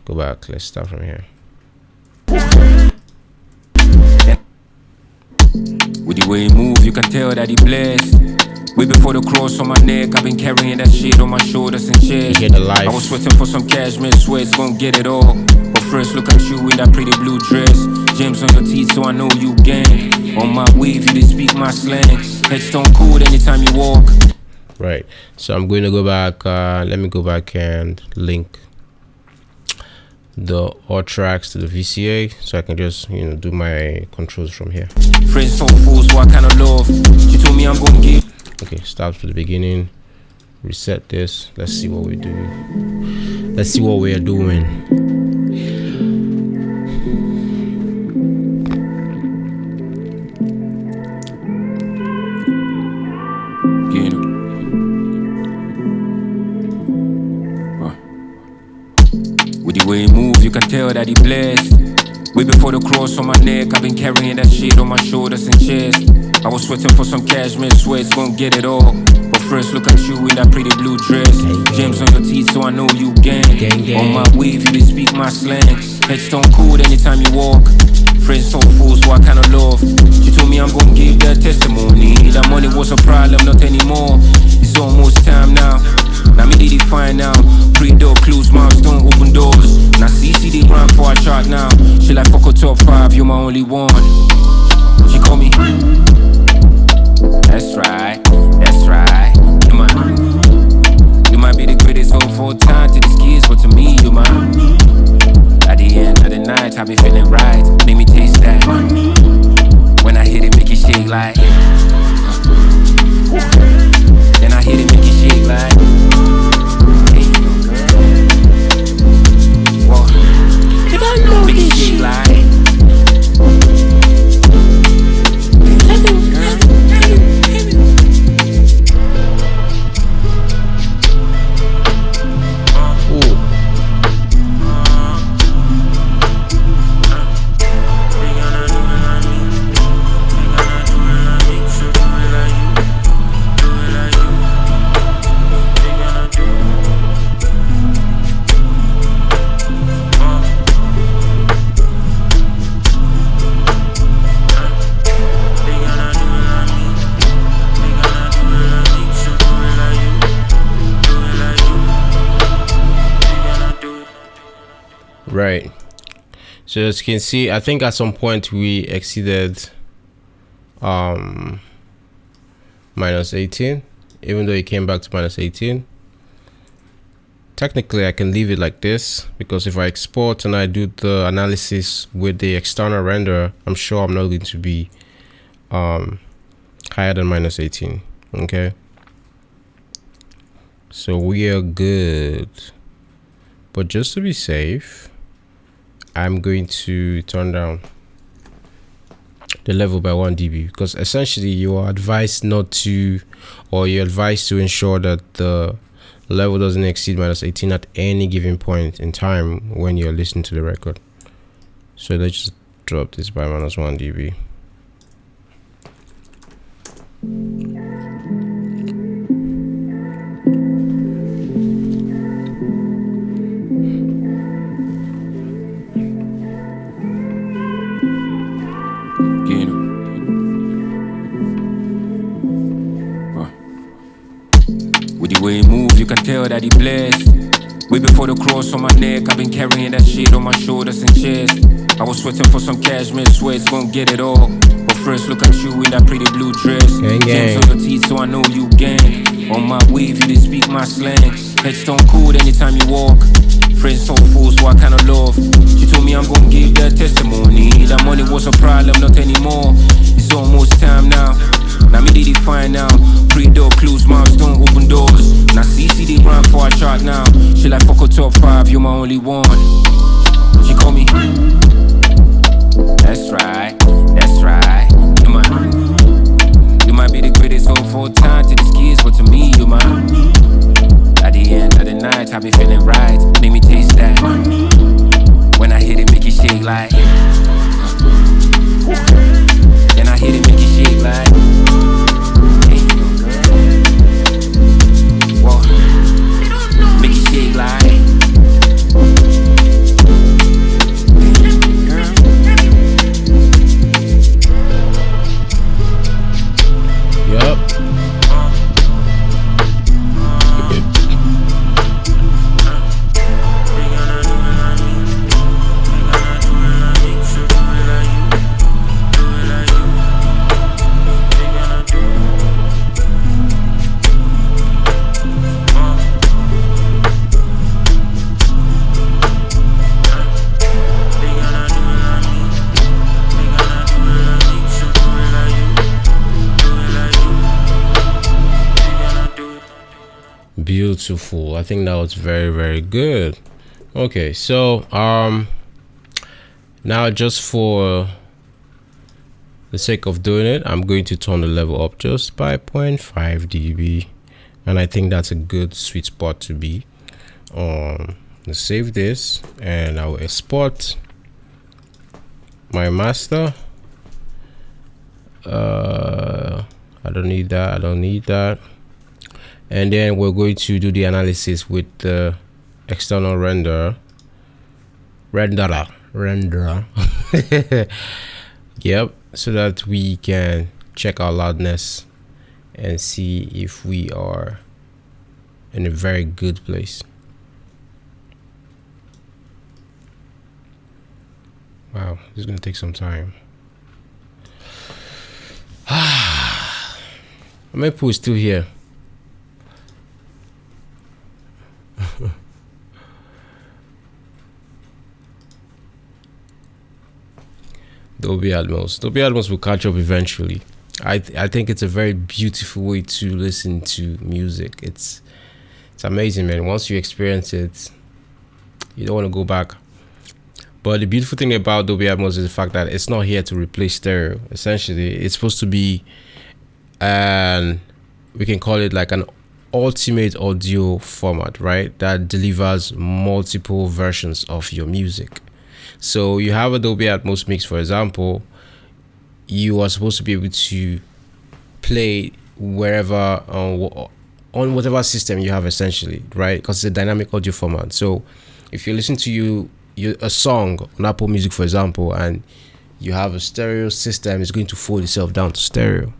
[SPEAKER 1] Go back, let's start from here.
[SPEAKER 2] With the way he move, you can tell that he blessed. Way before the cross on my neck, I've been carrying that shit on my shoulders and chest.
[SPEAKER 1] You hear the life.
[SPEAKER 2] I was sweating for some cashmere sweats, gon' get it all. But first look at you in that pretty blue dress. Gems on your teeth, so I know you gang. On my wave, you didn't speak my slang. Headstone cool anytime you walk.
[SPEAKER 1] Right, so I'm going to go back. Let me go back and link the all tracks to the VCA, so I can just, you know, do my controls from here.
[SPEAKER 2] Friends so fools, what kind of love? She told me I'm gonna give.
[SPEAKER 1] Okay, start from the beginning, reset this. Let's see what we do. Let's see what we are doing.
[SPEAKER 2] Get him. With the way he move, you can tell that he blessed. Way before the cross on my neck, I've been carrying that shit on my shoulders and chest. I was sweating for some cashmere sweats, gon' get it all. But first look at you in that pretty blue dress. Gems on your teeth, so I know you gang. On my wave, you didn't speak my slang. Headstone cool anytime you walk. Friends so fools, what kind of love? She told me I'm gon' give that testimony. That money was a problem, not anymore. It's almost time now. Now me did it fine now. Pre-door clues, moms don't open doors. Now CC they run for a chart now. She like fuck a top 5, you're my only one. She call me. That's right, that's right. You might be the greatest of all time to these kids, but to me you might. At the end of the night, I be feeling right. Make me taste that. When I hit it, make it shake like. Then I hit it, make it shake like. Hey, whoa. Make it shake like.
[SPEAKER 1] Right, so as you can see, I think at some point we exceeded minus 18, even though it came back to minus 18. Technically I can leave it like this, because if I export and I do the analysis with the external renderer, I'm sure I'm not going to be higher than minus 18. Okay, so we are good, but just to be safe, I'm going to turn down the level by 1 dB, because essentially you are advised not to, or you're advised to ensure that the level doesn't exceed minus 18 at any given point in time when you're listening to the record. So let's just drop this by minus 1 dB.
[SPEAKER 2] Get him. God that he blessed. Way before the cross on my neck, I've been carrying that shit on my shoulders and chest. I was sweating for some cashmere sweats, gon' get it all. But first look at you in that pretty blue dress. Gems on your teeth so I know you gang. On my wave you didn't speak my slang. Headstone cool anytime you walk. Friends so full so I kinda love. She told me I'm gon' give that testimony. That money was a problem, not anymore. It's almost time now. Now me did it fine now. Pre-door clues, mouths don't open doors. Now CCD run for a chart now. She like fuck a top 5, you're my only one. She call me. That's right, that's right. You might be the greatest of all time to these kids, but to me you might. At the end of the night, I be feeling right. Make me taste that. When I hit it, make it shake like. Then I hit it, make it shake like. Whoa. Make it shake like.
[SPEAKER 1] Yup. Beautiful. I think that was very, very good. Okay, so now just for the sake of doing it, I'm going to turn the level up just by 0.5 dB, and I think that's a good sweet spot to be. Let's save this and I'll export my master. I don't need that. And then we're going to do the analysis with the external renderer. Yep, so that we can check our loudness and see if we are in a very good place. Wow, this is gonna take some time. How many people is still here? Dolby Atmos will catch up eventually. I think it's a very beautiful way to listen to music. It's amazing, man. Once you experience it, you don't want to go back. But the beautiful thing about Dolby Atmos is the fact that it's not here to replace stereo. Essentially, it's supposed to be, and we can call it like an ultimate audio format, right? That delivers multiple versions of your music. So you have a Dolby Atmos mix, for example, you are supposed to be able to play wherever on whatever system you have, essentially, right? Because it's a dynamic audio format. So if you listen to a song on Apple Music, for example, and you have a stereo system, it's going to fold itself down to stereo.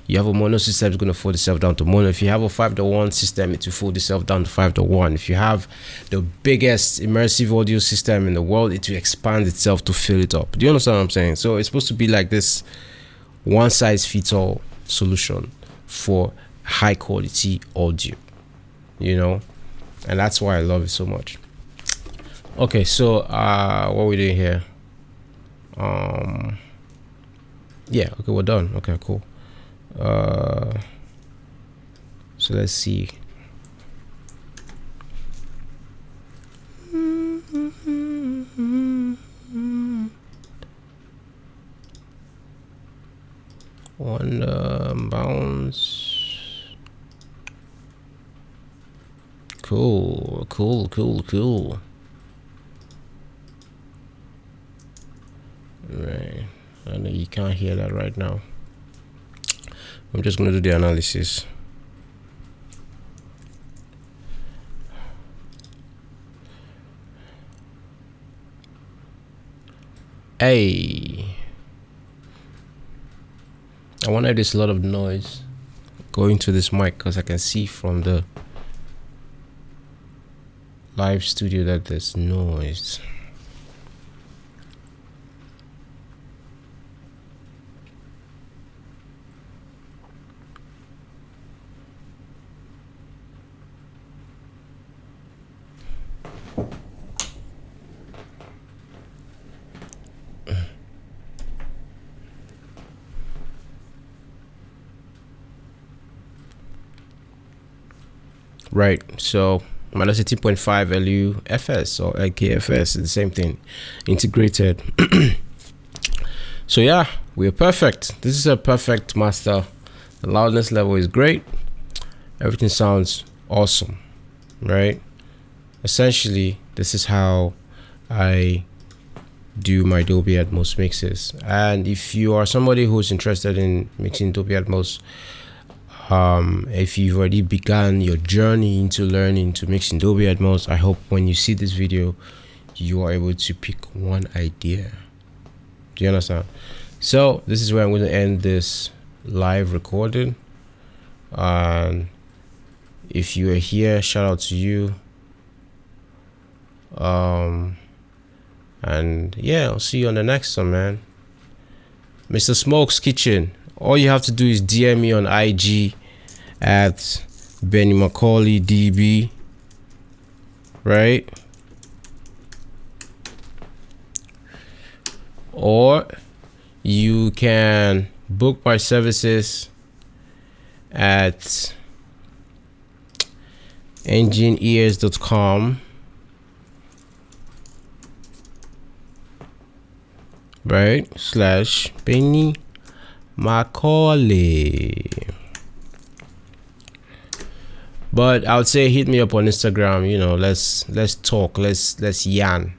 [SPEAKER 1] You have a mono system, it's going to fold itself down to mono. If you have a 5.1 system, it will fold itself down to 5.1. If you have the biggest immersive audio system in the world, it will expand itself to fill it up. Do you understand what I'm saying? So it's supposed to be like this one size fits all solution for high quality audio, you know, and that's why I love it so much. Okay, so what are we doing here? Yeah, okay, we're done. Okay, cool. So let's see. One bounce. Cool. Right, I know you can't hear that right now. I'm just going to do the analysis. Hey, I wonder if there's a lot of noise going to this mic, because I can see from the live studio that there's noise. Right, so minus 18.5 LUFS or LKFS is the same thing, integrated. So yeah, we're perfect. This is a perfect master. The loudness level is great. Everything sounds awesome, right? Essentially, this is how I do my Dolby Atmos mixes. And if you are somebody who's interested in mixing Dolby Atmos, if you've already begun your journey into learning to mix in Dolby Atmos, I hope when you see this video you are able to pick one idea. Do you understand? So this is where I'm going to end this live recording, and if you are here, shout out to you. And yeah, I'll see you on the next one, man. Mr. Smoke's Kitchen. All you have to do is DM me on IG at Benny Macaulay DB, right? Or you can book my services at engineears.com, right? / Benny Macaulay. But I would say hit me up on Instagram, you know, let's talk, let's yarn,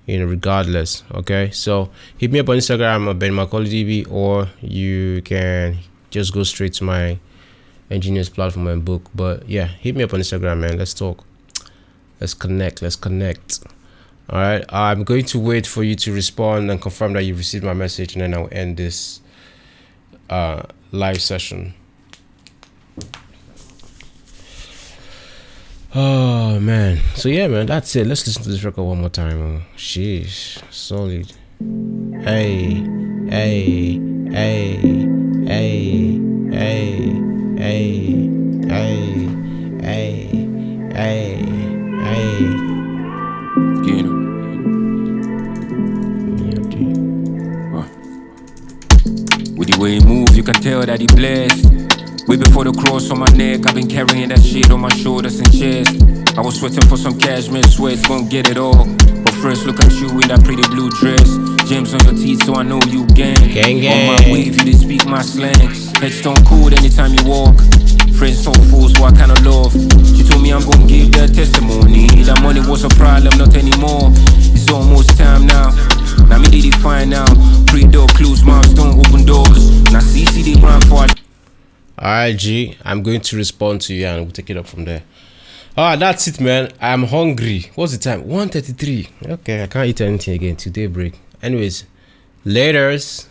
[SPEAKER 1] you know, regardless. Okay, so hit me up on Instagram at Ben Macaulay DB, or you can just go straight to my engineers platform and book. But yeah, hit me up on Instagram, man. Let's talk, let's connect. All right, I'm going to wait for you to respond and confirm that you received my message, and then I'll end this live session. Oh man, so yeah, man, that's it. Let's listen to this record one more time. Oh, sheesh, solid. Hey, hey, hey, hey, hey, hey, hey, hey, hey, hey.
[SPEAKER 2] Get him. With the way he move, you can tell that he blessed. Way before the cross on my neck, I've been carrying that shit on my shoulders and chest. I was sweating for some cashmere sweats, gon' get it all. But first, look at you in that pretty blue dress. Gems on your teeth, so I know you gang. On my wave, you didn't speak my slang. Headstone cool anytime you walk. Friends so full, so I kinda love. She told me I'm gon' give that testimony. That money was a problem, not anymore. It's almost time now. Now me did it find out. Pre-door clues, milestone, open doors. Now CC the brand for
[SPEAKER 1] Alright, G, I'm going to respond to you and we'll take it up from there. Alright, that's it, man. I'm hungry. What's the time? 1:33. Okay, I can't eat anything again. Today break. Anyways, laters.